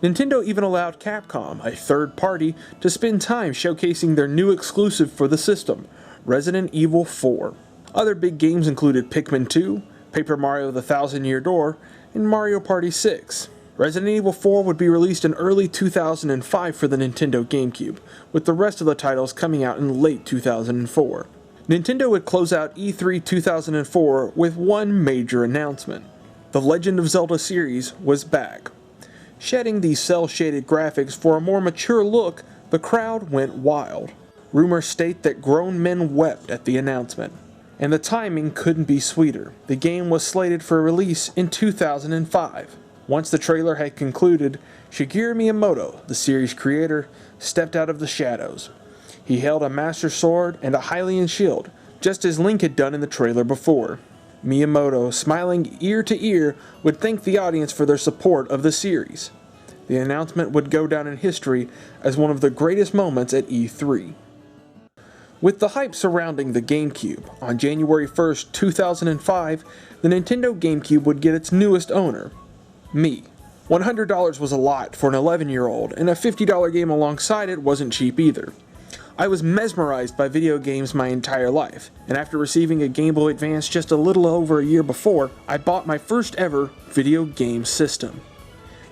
Nintendo even allowed Capcom, a third party, to spend time showcasing their new exclusive for the system, Resident Evil 4. Other big games included Pikmin 2, Paper Mario: The Thousand Year Door, and Mario Party 6. Resident Evil 4 would be released in early 2005 for the Nintendo Gamecube, with the rest of the titles coming out in late 2004. Nintendo would close out E3 2004 with one major announcement. The Legend of Zelda series was back. Shedding these cel-shaded graphics for a more mature look, the crowd went wild. Rumors state that grown men wept at the announcement. And the timing couldn't be sweeter. The game was slated for release in 2005. Once the trailer had concluded, Shigeru Miyamoto, the series creator, stepped out of the shadows. He held a Master Sword and a Hylian shield, just as Link had done in the trailer before. Miyamoto, smiling ear to ear, would thank the audience for their support of the series. The announcement would go down in history as one of the greatest moments at E3. With the hype surrounding the GameCube, on January 1st, 2005, the Nintendo GameCube would get its newest owner, me. $100 was a lot for an 11-year-old, and a $50 game alongside it wasn't cheap either. I was mesmerized by video games my entire life, and after receiving a Game Boy Advance just a little over a year before, I bought my first ever video game system.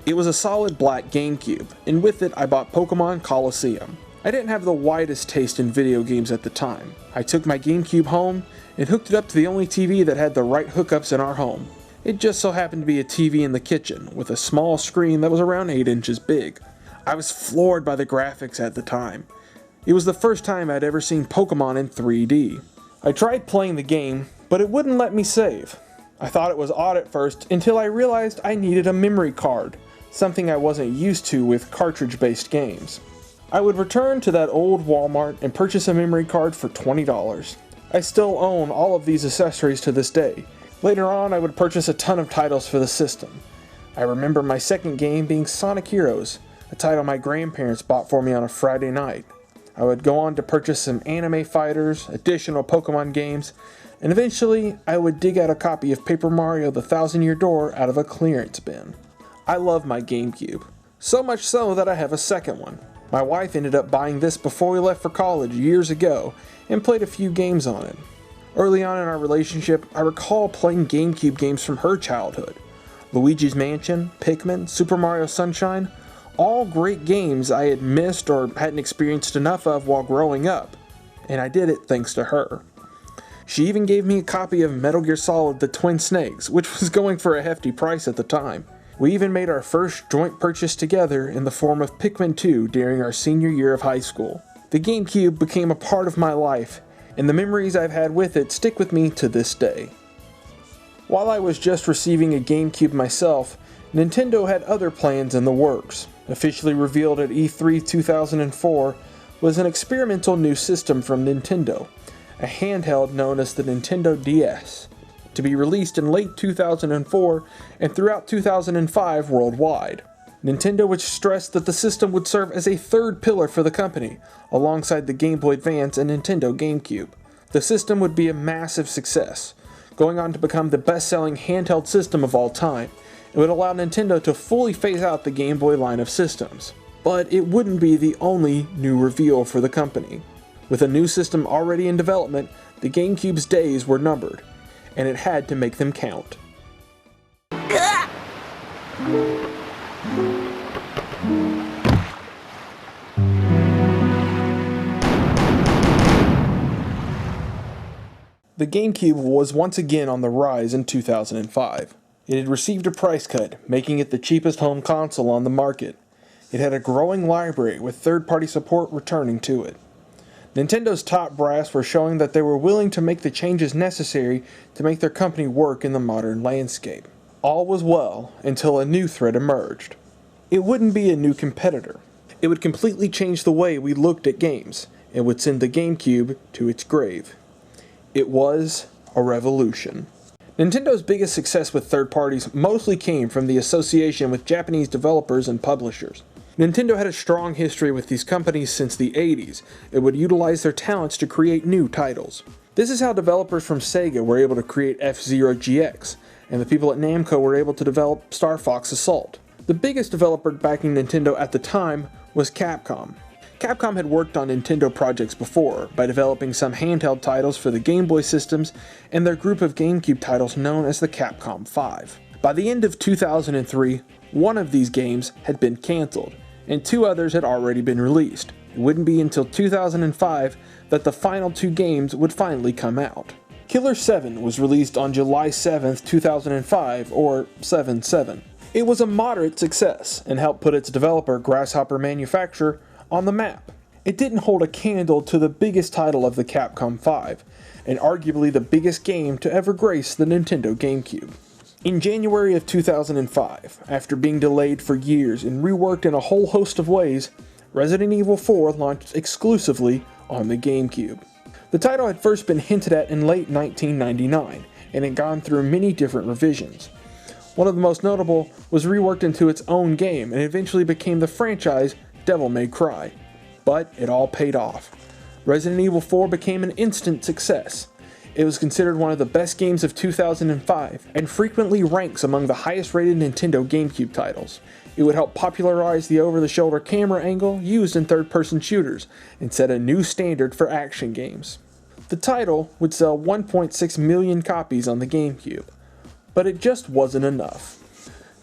It was a solid black GameCube, and with it I bought Pokemon Coliseum. I didn't have the widest taste in video games at the time. I took my GameCube home and hooked it up to the only TV that had the right hookups in our home. It just so happened to be a TV in the kitchen, with a small screen that was around 8 inches big. I was floored by the graphics at the time. It was the first time I'd ever seen Pokemon in 3D. I tried playing the game, but it wouldn't let me save. I thought it was odd at first until I realized I needed a memory card, something I wasn't used to with cartridge-based games. I would return to that old Walmart and purchase a memory card for $20. I still own all of these accessories to this day. Later on, I would purchase a ton of titles for the system. I remember my second game being Sonic Heroes, a title my grandparents bought for me on a Friday night. I would go on to purchase some anime fighters, additional Pokemon games, and eventually I would dig out a copy of Paper Mario: The Thousand Year Door out of a clearance bin. I love my GameCube, so much so that I have a second one. My wife ended up buying this before we left for college years ago and played a few games on it. Early on in our relationship, I recall playing GameCube games from her childhood. Luigi's Mansion, Pikmin, Super Mario Sunshine, all great games I had missed or hadn't experienced enough of while growing up, and I did it thanks to her. She even gave me a copy of Metal Gear Solid: The Twin Snakes, which was going for a hefty price at the time. We even made our first joint purchase together in the form of Pikmin 2 during our senior year of high school. The GameCube became a part of my life, and the memories I've had with it stick with me to this day. While I was just receiving a GameCube myself, Nintendo had other plans in the works. Officially revealed at E3 2004 was an experimental new system from Nintendo, a handheld known as the Nintendo DS, to be released in late 2004 and throughout 2005 worldwide. Nintendo would stress that the system would serve as a third pillar for the company, alongside the Game Boy Advance and Nintendo GameCube. The system would be a massive success, going on to become the best-selling handheld system of all time. It would allow Nintendo to fully phase out the Game Boy line of systems. But it wouldn't be the only new reveal for the company. With a new system already in development, the GameCube's days were numbered, and it had to make them count. The GameCube was once again on the rise in 2005. It had received a price cut, making it the cheapest home console on the market. It had a growing library with third-party support returning to it. Nintendo's top brass were showing that they were willing to make the changes necessary to make their company work in the modern landscape. All was well until a new threat emerged. It wouldn't be a new competitor. It would completely change the way we looked at games, and would send the GameCube to its grave. It was a revolution. Nintendo's biggest success with third parties mostly came from the association with Japanese developers and publishers. Nintendo had a strong history with these companies since the 80s. It would utilize their talents to create new titles. This is how developers from Sega were able to create F-Zero GX, and the people at Namco were able to develop Star Fox Assault. The biggest developer backing Nintendo at the time was Capcom. Capcom had worked on Nintendo projects before by developing some handheld titles for the Game Boy systems and their group of GameCube titles known as the Capcom 5. By the end of 2003, one of these games had been cancelled, and two others had already been released. It wouldn't be until 2005 that the final two games would finally come out. Killer 7 was released on July 7th, 2005, or 7/7. It was a moderate success and helped put its developer, Grasshopper Manufacturer, on the map. It didn't hold a candle to the biggest title of the Capcom 5, and arguably the biggest game to ever grace the Nintendo Gamecube. In January of 2005, after being delayed for years and reworked in a whole host of ways, Resident Evil 4 launched exclusively on the GameCube. The title had first been hinted at in late 1999, and had gone through many different revisions. One of the most notable was reworked into its own game and eventually became the franchise Devil May Cry. But it all paid off. Resident Evil 4 became an instant success. It was considered one of the best games of 2005 and frequently ranks among the highest rated Nintendo GameCube titles. It would help popularize the over-the-shoulder camera angle used in third-person shooters and set a new standard for action games. The title would sell 1.6 million copies on the GameCube, but it just wasn't enough.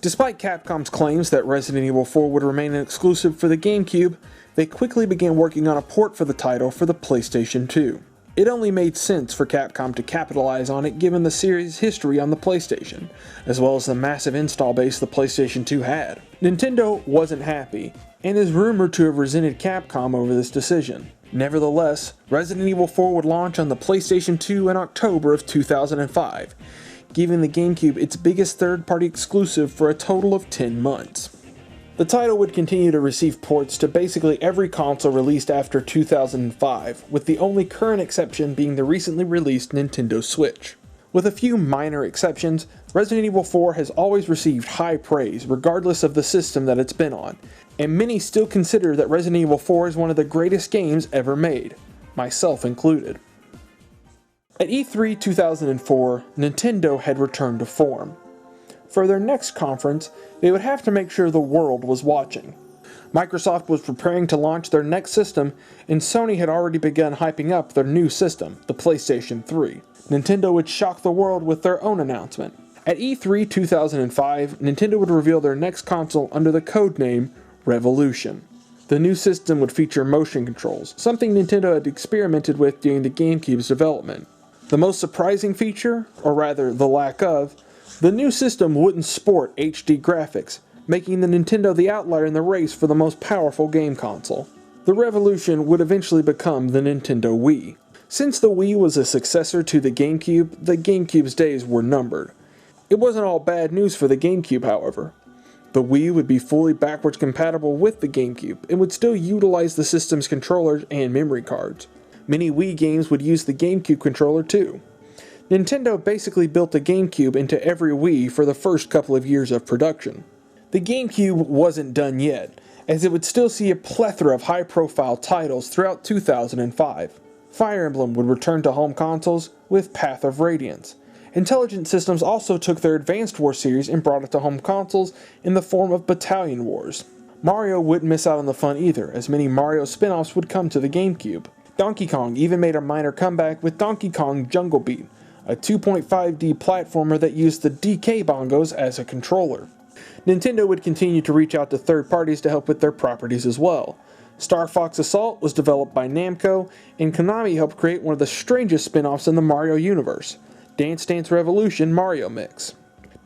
Despite Capcom's claims that Resident Evil 4 would remain an exclusive for the GameCube, they quickly began working on a port for the title for the PlayStation 2. It only made sense for Capcom to capitalize on it given the series' history on the PlayStation, as well as the massive install base the PlayStation 2 had. Nintendo wasn't happy, and is rumored to have resented Capcom over this decision. Nevertheless, Resident Evil 4 would launch on the PlayStation 2 in October of 2005, giving the GameCube its biggest third-party exclusive for a total of 10 months. The title would continue to receive ports to basically every console released after 2005, with the only current exception being the recently released Nintendo Switch. With a few minor exceptions, Resident Evil 4 has always received high praise regardless of the system that it's been on, and many still consider that Resident Evil 4 is one of the greatest games ever made, myself included. At E3 2004, Nintendo had returned to form. For their next conference, they would have to make sure the world was watching. Microsoft was preparing to launch their next system, and Sony had already begun hyping up their new system, the PlayStation 3. Nintendo would shock the world with their own announcement. At E3 2005, Nintendo would reveal their next console under the codename Revolution. The new system would feature motion controls, something Nintendo had experimented with during the GameCube's development. The most surprising feature, or rather the lack of, the new system wouldn't sport HD graphics, making the Nintendo the outlier in the race for the most powerful game console. The Revolution would eventually become the Nintendo Wii. Since the Wii was a successor to the GameCube's days were numbered. It wasn't all bad news for the GameCube, however. The Wii would be fully backwards compatible with the GameCube and would still utilize the system's controllers and memory cards. Many Wii games would use the GameCube controller too. Nintendo basically built the GameCube into every Wii for the first couple of years of production. The GameCube wasn't done yet, as it would still see a plethora of high-profile titles throughout 2005. Fire Emblem would return to home consoles with Path of Radiance. Intelligent Systems also took their Advanced Wars series and brought it to home consoles in the form of Battalion Wars. Mario wouldn't miss out on the fun either, as many Mario spin-offs would come to the GameCube. Donkey Kong even made a minor comeback with Donkey Kong Jungle Beat, a 2.5D platformer that used the DK bongos as a controller. Nintendo would continue to reach out to third parties to help with their properties as well. Star Fox Assault was developed by Namco, and Konami helped create one of the strangest spin-offs in the Mario universe, Dance Dance Revolution Mario Mix.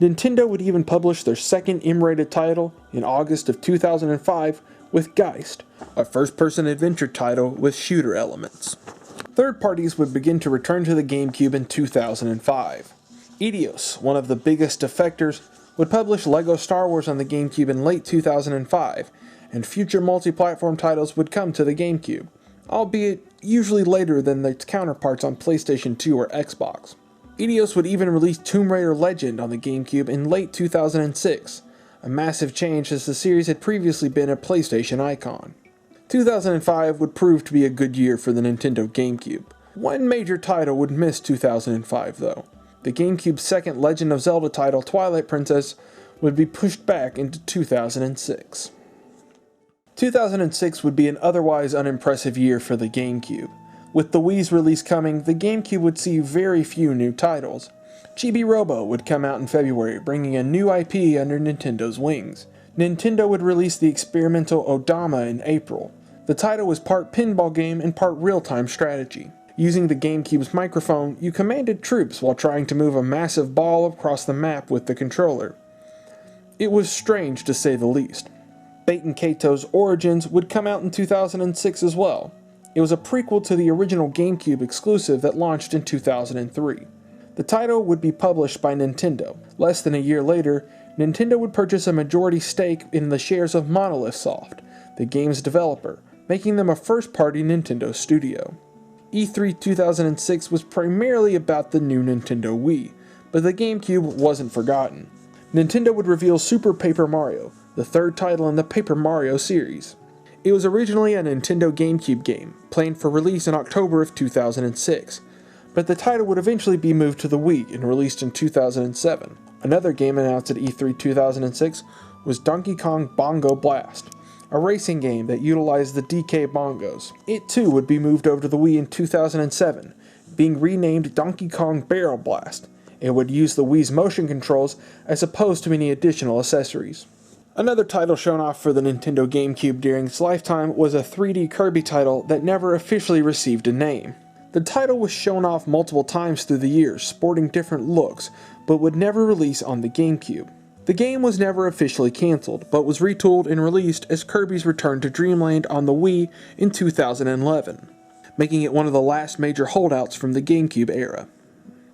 Nintendo would even publish their second M-rated title in August of 2005 with Geist, a first-person adventure title with shooter elements. Third parties would begin to return to the GameCube in 2005. Eidos, one of the biggest defectors, would publish LEGO Star Wars on the GameCube in late 2005, and future multi-platform titles would come to the GameCube, albeit usually later than its counterparts on PlayStation 2 or Xbox. Eidos would even release Tomb Raider Legend on the GameCube in late 2006, a massive change as the series had previously been a PlayStation icon. 2005 would prove to be a good year for the Nintendo Gamecube. One major title would miss 2005 though. The GameCube's second Legend of Zelda title, Twilight Princess, would be pushed back into 2006. 2006 would be an otherwise unimpressive year for the GameCube. With the Wii's release coming, the GameCube would see very few new titles. Chibi Robo would come out in February, bringing a new IP under Nintendo's wings. Nintendo would release the experimental Odama in April. The title was part pinball game and part real-time strategy. Using the GameCube's microphone, you commanded troops while trying to move a massive ball across the map with the controller. It was strange to say the least. Baten Kaitos Origins would come out in 2006 as well. It was a prequel to the original GameCube exclusive that launched in 2003. The title would be published by Nintendo. Less than a year later, Nintendo would purchase a majority stake in the shares of Monolith Soft, the game's developer, making them a first-party Nintendo studio. E3 2006 was primarily about the new Nintendo Wii, but the GameCube wasn't forgotten. Nintendo would reveal Super Paper Mario, the third title in the Paper Mario series. It was originally a Nintendo Gamecube game, planned for release in October of 2006, but the title would eventually be moved to the Wii and released in 2007. Another game announced at E3 2006 was Donkey Kong Bongo Blast, a racing game that utilized the DK bongos. It too would be moved over to the Wii in 2007, being renamed Donkey Kong Barrel Blast. It would use the Wii's motion controls as opposed to any additional accessories. Another title shown off for the Nintendo GameCube during its lifetime was a 3D Kirby title that never officially received a name. The title was shown off multiple times through the years, sporting different looks, but would never release on the GameCube. The game was never officially cancelled, but was retooled and released as Kirby's Return to Dreamland on the Wii in 2011, making it one of the last major holdouts from the GameCube era.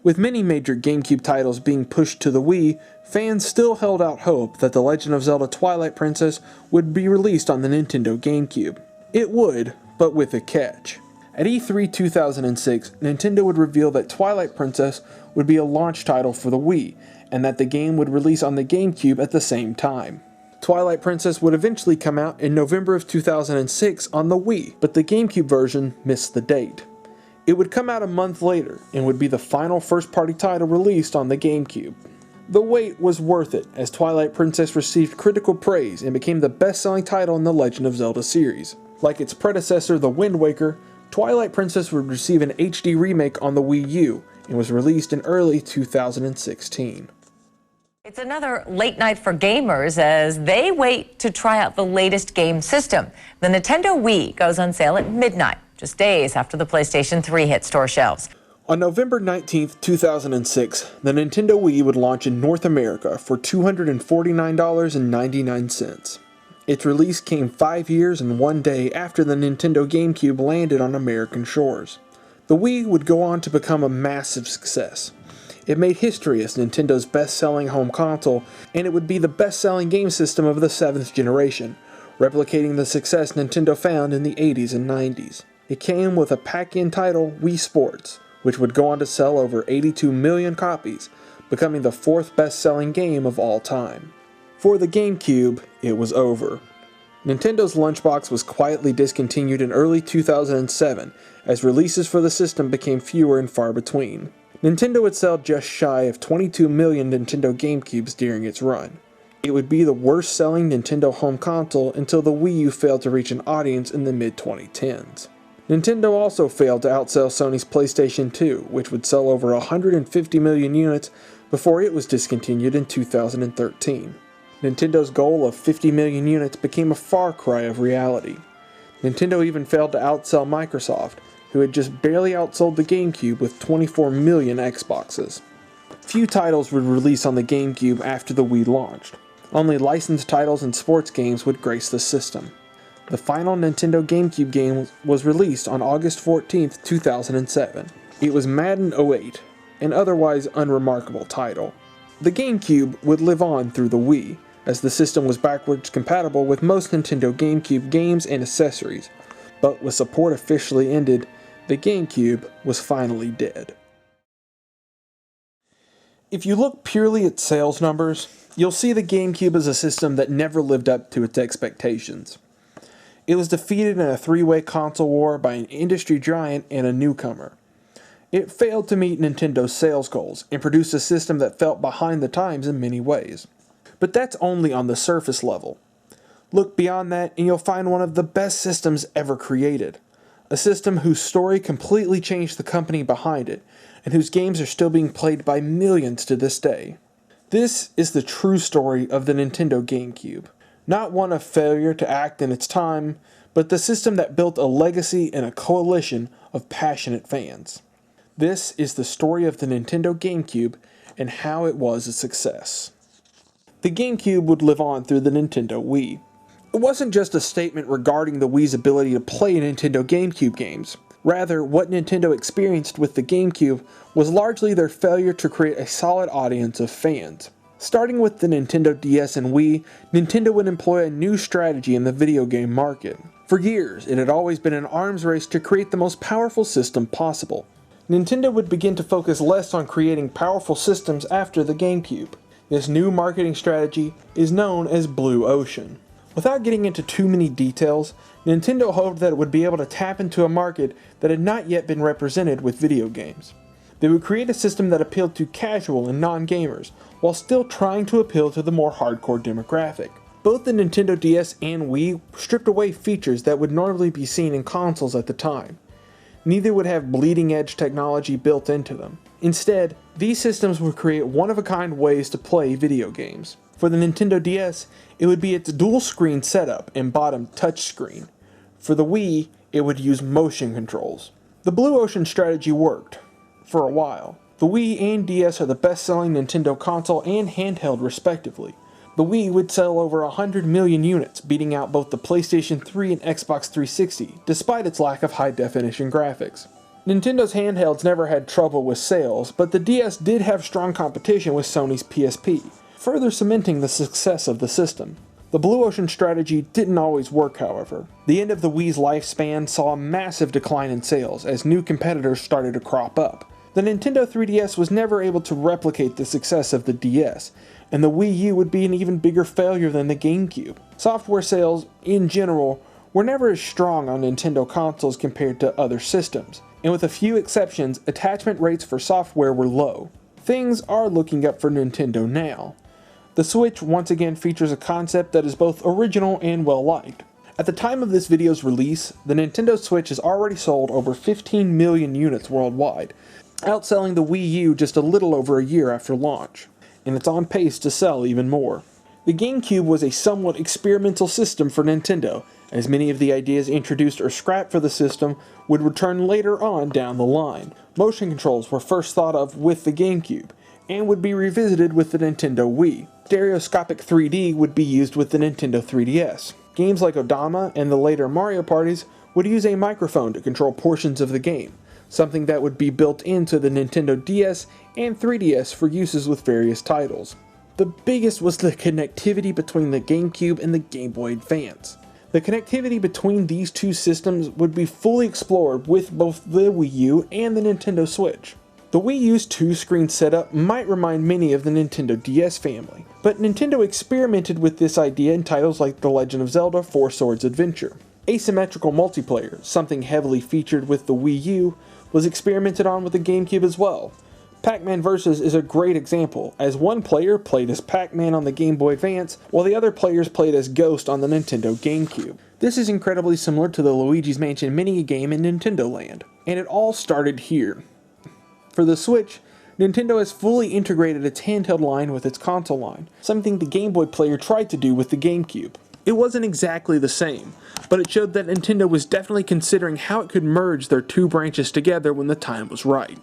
With many major GameCube titles being pushed to the Wii, fans still held out hope that The Legend of Zelda Twilight Princess would be released on the Nintendo GameCube. It would, but with a catch. At E3 2006, Nintendo would reveal that Twilight Princess would be a launch title for the Wii, and that the game would release on the GameCube at the same time. Twilight Princess would eventually come out in November of 2006 on the Wii, but the GameCube version missed the date. It would come out a month later, and would be the final first-party title released on the GameCube. The wait was worth it, as Twilight Princess received critical praise and became the best-selling title in the Legend of Zelda series. Like its predecessor, The Wind Waker, Twilight Princess would receive an HD remake on the Wii U, and was released in early 2016. It's another late night for gamers as they wait to try out the latest game system. The Nintendo Wii goes on sale at midnight, just days after the PlayStation 3 hit store shelves. On November 19, 2006, the Nintendo Wii would launch in North America for $249.99. Its release came 5 years and 1 day after the Nintendo GameCube landed on American shores. The Wii would go on to become a massive success. It made history as Nintendo's best-selling home console, and it would be the best-selling game system of the 7th generation, replicating the success Nintendo found in the 80s and 90s. It came with a pack-in title, Wii Sports, which would go on to sell over 82 million copies, becoming the 4th best-selling game of all time. For the GameCube, it was over. Nintendo's Lunchbox was quietly discontinued in early 2007, as releases for the system became fewer and far between. Nintendo would sell just shy of 22 million Nintendo GameCubes during its run. It would be the worst-selling Nintendo home console until the Wii U failed to reach an audience in the mid-2010s. Nintendo also failed to outsell Sony's PlayStation 2, which would sell over 150 million units before it was discontinued in 2013. Nintendo's goal of 50 million units became a far cry of reality. Nintendo even failed to outsell Microsoft, who had just barely outsold the GameCube with 24 million Xboxes. Few titles would release on the GameCube after the Wii launched. Only licensed titles and sports games would grace the system. The final Nintendo GameCube game was released on August 14, 2007. It was Madden 08, an otherwise unremarkable title. The GameCube would live on through the Wii, as the system was backwards compatible with most Nintendo GameCube games and accessories, but with support officially ended, the GameCube was finally dead. If you look purely at sales numbers, You'll see the GameCube as a system that never lived up to its expectations. It was defeated in a three-way console war by an industry giant and a newcomer. It failed to meet Nintendo's sales goals and produced a system that felt behind the times in many ways. But that's only on the surface level. Look beyond that and you'll find one of the best systems ever created. A system whose story completely changed the company behind it, and whose games are still being played by millions to this day. This is the true story of the Nintendo GameCube. Not one of failure to act in its time, but the system that built a legacy and a coalition of passionate fans. This is the story of the Nintendo GameCube and how it was a success. The GameCube would live on through the Nintendo Wii. It wasn't just a statement regarding the Wii's ability to play Nintendo GameCube games. Rather, what Nintendo experienced with the GameCube was largely their failure to create a solid audience of fans. Starting with the Nintendo DS and Wii, Nintendo would employ a new strategy in the video game market. For years, it had always been an arms race to create the most powerful system possible. Nintendo would begin to focus less on creating powerful systems after the GameCube. This new marketing strategy is known as Blue Ocean. Without getting into too many details, Nintendo hoped that it would be able to tap into a market that had not yet been represented with video games. They would create a system that appealed to casual and non-gamers, while still trying to appeal to the more hardcore demographic. Both the Nintendo DS and Wii stripped away features that would normally be seen in consoles at the time. Neither would have bleeding-edge technology built into them. Instead, these systems would create one-of-a-kind ways to play video games. For the Nintendo DS, it would be its dual-screen setup and bottom touchscreen. For the Wii, it would use motion controls. The Blue Ocean strategy worked, for a while. The Wii and DS are the best-selling Nintendo console and handheld respectively. The Wii would sell over 100 million units, beating out both the PlayStation 3 and Xbox 360, despite its lack of high-definition graphics. Nintendo's handhelds never had trouble with sales, but the DS did have strong competition with Sony's PSP, further cementing the success of the system. The Blue Ocean strategy didn't always work, however. The end of the Wii's lifespan saw a massive decline in sales as new competitors started to crop up. The Nintendo 3DS was never able to replicate the success of the DS, and the Wii U would be an even bigger failure than the GameCube. Software sales, in general, were never as strong on Nintendo consoles compared to other systems, and with a few exceptions, attachment rates for software were low. Things are looking up for Nintendo now. The Switch once again features a concept that is both original and well-liked. At the time of this video's release, the Nintendo Switch has already sold over 15 million units worldwide, outselling the Wii U just a little over a year after launch, and it's on pace to sell even more. The GameCube was a somewhat experimental system for Nintendo, as many of the ideas introduced or scrapped for the system would return later on down the line. Motion controls were first thought of with the GameCube, and would be revisited with the Nintendo Wii. Stereoscopic 3D would be used with the Nintendo 3DS. Games like Odama and the later Mario parties would use a microphone to control portions of the game, something that would be built into the Nintendo DS and 3DS for uses with various titles. The biggest was the connectivity between the GameCube and the Game Boy Advance. The connectivity between these two systems would be fully explored with both the Wii U and the Nintendo Switch. The Wii U's two-screen setup might remind many of the Nintendo DS family, but Nintendo experimented with this idea in titles like The Legend of Zelda: Four Swords Adventure. Asymmetrical multiplayer, something heavily featured with the Wii U, was experimented on with the GameCube as well. Pac-Man Vs. is a great example, as one player played as Pac-Man on the Game Boy Advance, while the other players played as Ghost on the Nintendo GameCube. This is incredibly similar to the Luigi's Mansion minigame in Nintendo Land, and it all started here. For the Switch, Nintendo has fully integrated its handheld line with its console line, something the Game Boy player tried to do with the GameCube. It wasn't exactly the same, but it showed that Nintendo was definitely considering how it could merge their two branches together when the time was right.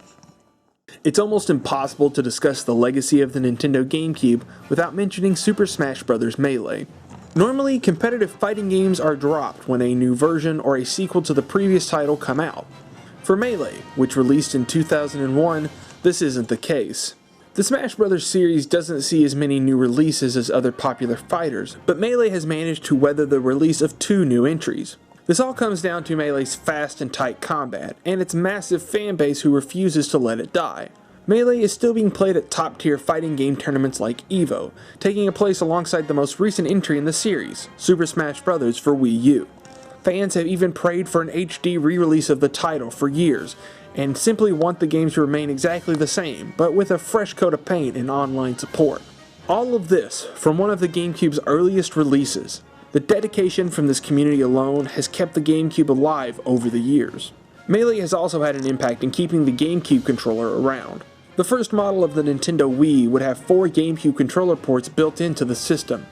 It's almost impossible to discuss the legacy of the Nintendo GameCube without mentioning Super Smash Bros. Melee. Normally, competitive fighting games are dropped when a new version or a sequel to the previous title come out. For Melee, which released in 2001, this isn't the case. The Smash Bros. Series doesn't see as many new releases as other popular fighters, but Melee has managed to weather the release of 2 new entries. This all comes down to Melee's fast and tight combat, and its massive fanbase who refuses to let it die. Melee is still being played at top-tier fighting game tournaments like EVO, taking a place alongside the most recent entry in the series, Super Smash Bros. For Wii U. Fans have even prayed for an HD re-release of the title for years, and simply want the game to remain exactly the same, but with a fresh coat of paint and online support. All of this from one of the GameCube's earliest releases. The dedication from this community alone has kept the GameCube alive over the years. Melee has also had an impact in keeping the GameCube controller around. The first model of the Nintendo Wii would have 4 GameCube controller ports built into the system.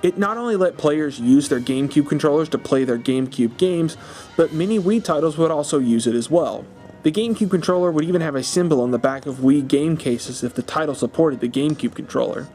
It not only let players use their GameCube controllers to play their GameCube games, but many Wii titles would also use it as well. The GameCube controller would even have a symbol on the back of Wii game cases if the title supported the GameCube controller.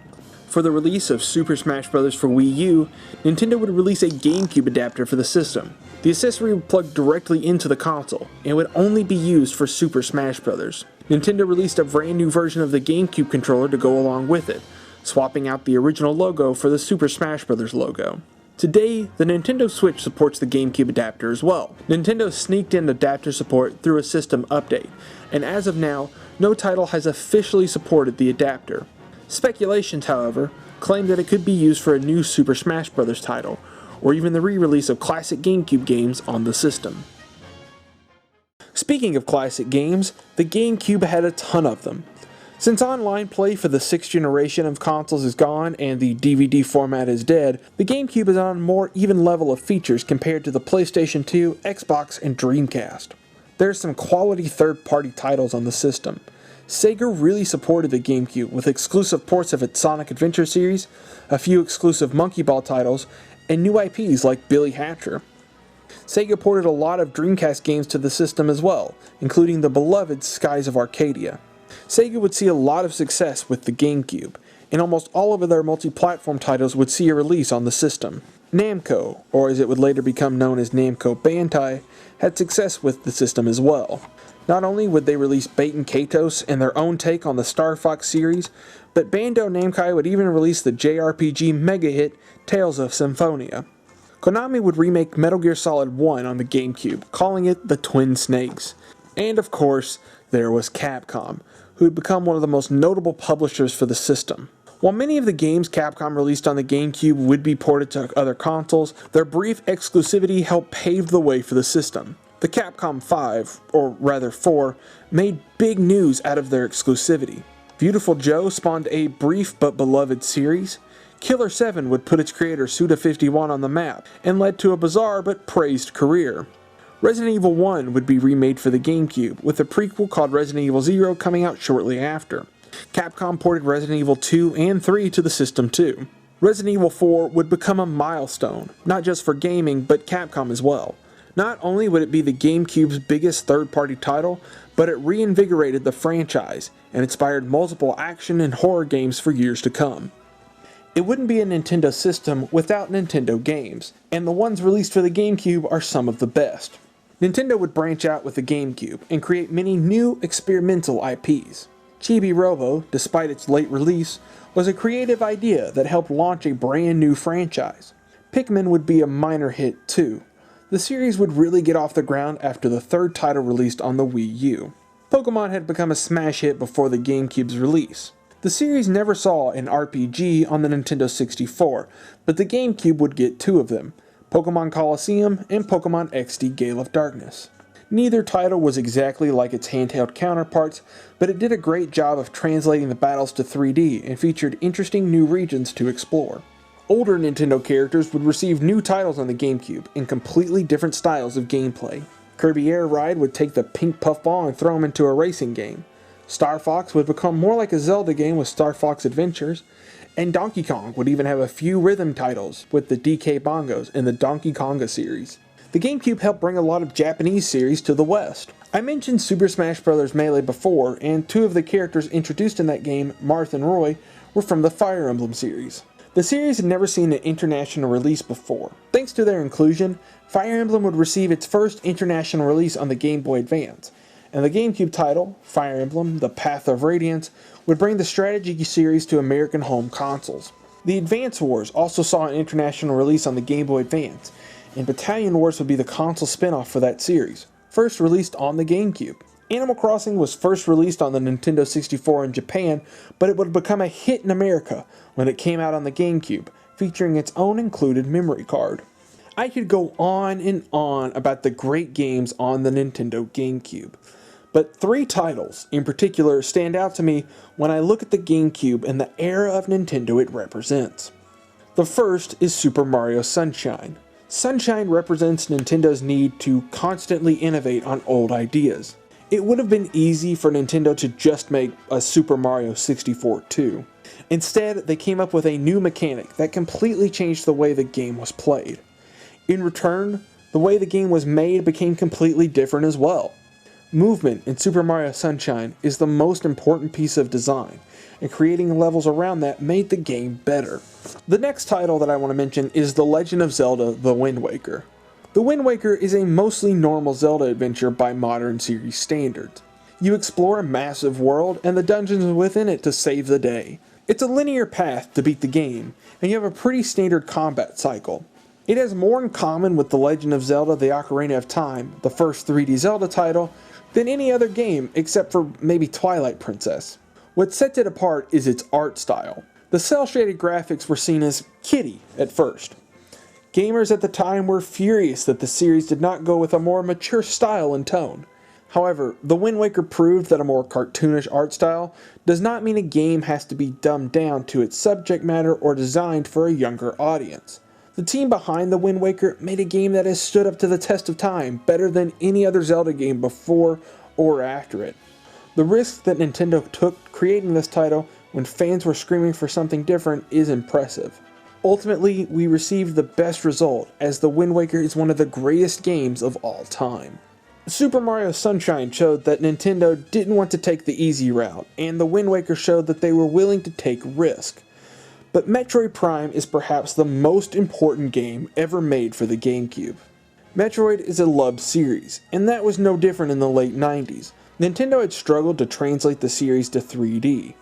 For the release of Super Smash Bros. For Wii U, Nintendo would release a GameCube adapter for the system. The accessory would plug directly into the console, and would only be used for Super Smash Bros. Nintendo released a brand new version of the GameCube controller to go along with it, swapping out the original logo for the Super Smash Bros. Logo. Today, the Nintendo Switch supports the GameCube adapter as well. Nintendo sneaked in adapter support through a system update, and as of now, no title has officially supported the adapter. Speculations, however, claim that it could be used for a new Super Smash Bros. Title, or even the re-release of classic GameCube games on the system. Speaking of classic games, the GameCube had a ton of them. Since online play for the 6th generation of consoles is gone and the DVD format is dead, the GameCube is on a more even level of features compared to the PlayStation 2, Xbox, and Dreamcast. There's some quality third-party titles on the system. Sega really supported the GameCube with exclusive ports of its Sonic Adventure series, a few exclusive Monkey Ball titles, and new IPs like Billy Hatcher. Sega ported a lot of Dreamcast games to the system as well, including the beloved Skies of Arcadia. Sega would see a lot of success with the GameCube, and almost all of their multi-platform titles would see a release on the system. Namco, or as it would later become known as Namco Bandai, had success with the system as well. Not only would they release Baten Kaitos and their own take on the Star Fox series, but Bandai Namco would even release the JRPG mega hit Tales of Symphonia. Konami would remake Metal Gear Solid 1 on the GameCube, calling it the Twin Snakes. And of course, there was Capcom, who had become one of the most notable publishers for the system. While many of the games Capcom released on the GameCube would be ported to other consoles, their brief exclusivity helped pave the way for the system. The Capcom 5, or rather 4, made big news out of their exclusivity. Beautiful Joe spawned a brief but beloved series. Killer 7 would put its creator Suda51 on the map, and led to a bizarre but praised career. Resident Evil 1 would be remade for the GameCube, with a prequel called Resident Evil 0 coming out shortly after. Capcom ported Resident Evil 2 and 3 to the system too. Resident Evil 4 would become a milestone, not just for gaming, but Capcom as well. Not only would it be the GameCube's biggest third-party title, but it reinvigorated the franchise, and inspired multiple action and horror games for years to come. It wouldn't be a Nintendo system without Nintendo games, and the ones released for the GameCube are some of the best. Nintendo would branch out with the GameCube, and create many new experimental IPs. Chibi Robo, despite its late release, was a creative idea that helped launch a brand new franchise. Pikmin would be a minor hit too. The series would really get off the ground after the third title released on the Wii U. Pokemon had become a smash hit before the GameCube's release. The series never saw an RPG on the Nintendo 64, but the GameCube would get 2 of them, Pokemon Colosseum and Pokemon XD Gale of Darkness. Neither title was exactly like its handheld counterparts, but it did a great job of translating the battles to 3D and featured interesting new regions to explore. Older Nintendo characters would receive new titles on the GameCube in completely different styles of gameplay. Kirby Air Ride would take the pink puffball and throw him into a racing game. Star Fox would become more like a Zelda game with Star Fox Adventures, and Donkey Kong would even have a few rhythm titles with the DK Bongos in the Donkey Konga series. The GameCube helped bring a lot of Japanese series to the West. I mentioned Super Smash Bros. Melee before, and 2 of the characters introduced in that game, Marth and Roy, were from the Fire Emblem series. The series had never seen an international release before. Thanks to their inclusion, Fire Emblem would receive its first international release on the Game Boy Advance, and the GameCube title, Fire Emblem: The Path of Radiance, would bring the strategy series to American home consoles. The Advance Wars also saw an international release on the Game Boy Advance, and Battalion Wars would be the console spin-off for that series, first released on the GameCube. Animal Crossing was first released on the Nintendo 64 in Japan, but it would become a hit in America when it came out on the GameCube, featuring its own included memory card. I could go on and on about the great games on the Nintendo GameCube, but 3 titles in particular stand out to me when I look at the GameCube and the era of Nintendo it represents. The first is Super Mario Sunshine. Sunshine represents Nintendo's need to constantly innovate on old ideas. It would have been easy for Nintendo to just make a Super Mario 64 too. Instead, they came up with a new mechanic that completely changed the way the game was played. In return, the way the game was made became completely different as well. Movement in Super Mario Sunshine is the most important piece of design, and creating levels around that made the game better. The next title that I want to mention is The Legend of Zelda: The Wind Waker. The Wind Waker is a mostly normal Zelda adventure by modern series standards. You explore a massive world and the dungeons within it to save the day. It's a linear path to beat the game, and you have a pretty standard combat cycle. It has more in common with The Legend of Zelda: The Ocarina of Time, the first 3D Zelda title, than any other game except for maybe Twilight Princess. What sets it apart is its art style. The cel-shaded graphics were seen as kiddie at first. Gamers at the time were furious that the series did not go with a more mature style and tone. However, The Wind Waker proved that a more cartoonish art style does not mean a game has to be dumbed down to its subject matter or designed for a younger audience. The team behind The Wind Waker made a game that has stood up to the test of time better than any other Zelda game before or after it. The risk that Nintendo took creating this title when fans were screaming for something different is impressive. Ultimately, we received the best result, as The Wind Waker is one of the greatest games of all time. Super Mario Sunshine showed that Nintendo didn't want to take the easy route, and The Wind Waker showed that they were willing to take risk. But Metroid Prime is perhaps the most important game ever made for the GameCube. Metroid is a loved series, and that was no different in the late 90s. Nintendo had struggled to translate the series to 3D.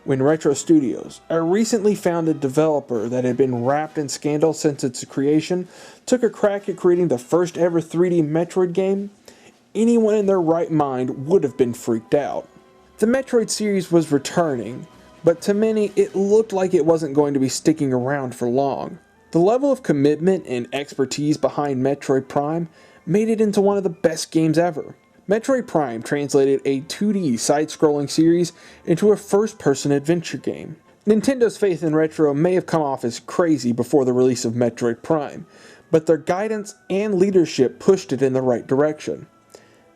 When Retro Studios, a recently founded developer that had been wrapped in scandal since its creation, took a crack at creating the first ever 3D Metroid game, anyone in their right mind would have been freaked out. The Metroid series was returning, but to many it looked like it wasn't going to be sticking around for long. The level of commitment and expertise behind Metroid Prime made it into one of the best games ever. Metroid Prime translated a 2D side-scrolling series into a first-person adventure game. Nintendo's faith in Retro may have come off as crazy before the release of Metroid Prime, but their guidance and leadership pushed it in the right direction.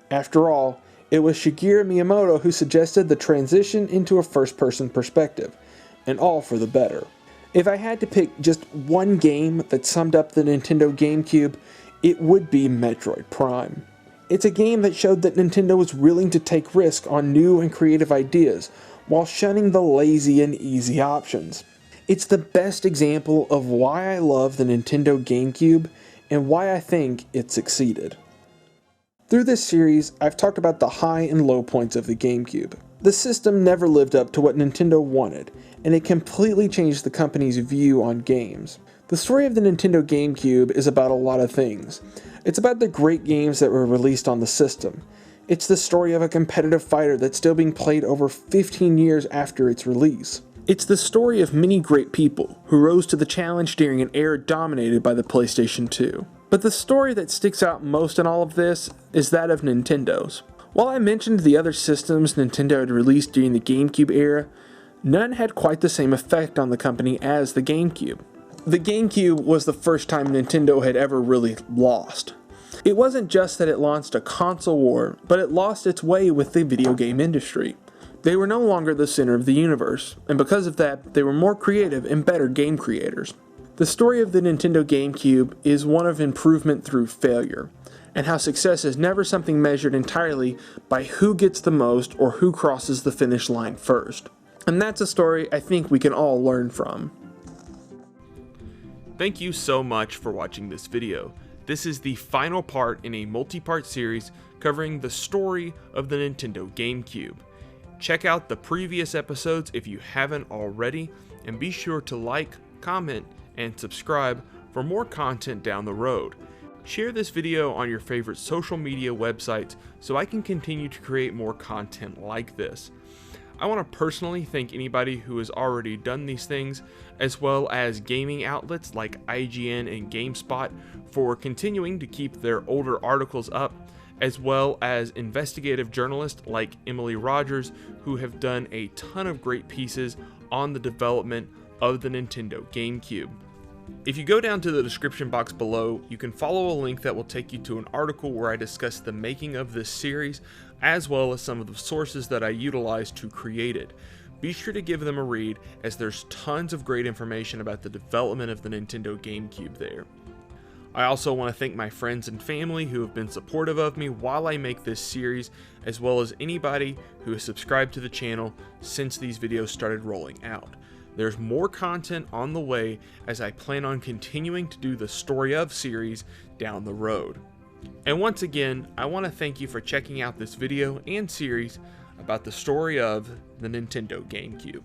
After all, it was Shigeru Miyamoto who suggested the transition into a first-person perspective, and all for the better. If I had to pick just one game that summed up the Nintendo GameCube, it would be Metroid Prime. It's a game that showed that Nintendo was willing to take risks on new and creative ideas, while shunning the lazy and easy options. It's the best example of why I love the Nintendo GameCube, and why I think it succeeded. Through this series, I've talked about the high and low points of the GameCube. The system never lived up to what Nintendo wanted, and it completely changed the company's view on games. The story of the Nintendo GameCube is about a lot of things. It's about the great games that were released on the system. It's the story of a competitive fighter that's still being played over 15 years after its release. It's the story of many great people who rose to the challenge during an era dominated by the PlayStation 2. But the story that sticks out most in all of this is that of Nintendo's. While I mentioned the other systems Nintendo had released during the GameCube era, none had quite the same effect on the company as the GameCube. The GameCube was the first time Nintendo had ever really lost. It wasn't just that it launched a console war, but it lost its way with the video game industry. They were no longer the center of the universe, and because of that, they were more creative and better game creators. The story of the Nintendo GameCube is one of improvement through failure, and how success is never something measured entirely by who gets the most or who crosses the finish line first. And that's a story I think we can all learn from. Thank you so much for watching this video. This is the final part in a multi-part series covering the story of the Nintendo GameCube. Check out the previous episodes if you haven't already, and be sure to like, comment, and subscribe for more content down the road. Share this video on your favorite social media websites so I can continue to create more content like this. I want to personally thank anybody who has already done these things, as well as gaming outlets like IGN and GameSpot for continuing to keep their older articles up, as well as investigative journalists like Emily Rogers, who have done a ton of great pieces on the development of the Nintendo GameCube. If you go down to the description box below, you can follow a link that will take you to an article where I discuss the making of this series, as well as some of the sources that I utilized to create it. Be sure to give them a read, as there's tons of great information about the development of the Nintendo GameCube there. I also want to thank my friends and family who have been supportive of me while I make this series, as well as anybody who has subscribed to the channel since these videos started rolling out. There's more content on the way, as I plan on continuing to do the Story Of series down the road. And once again, I want to thank you for checking out this video and series about the story of the Nintendo GameCube.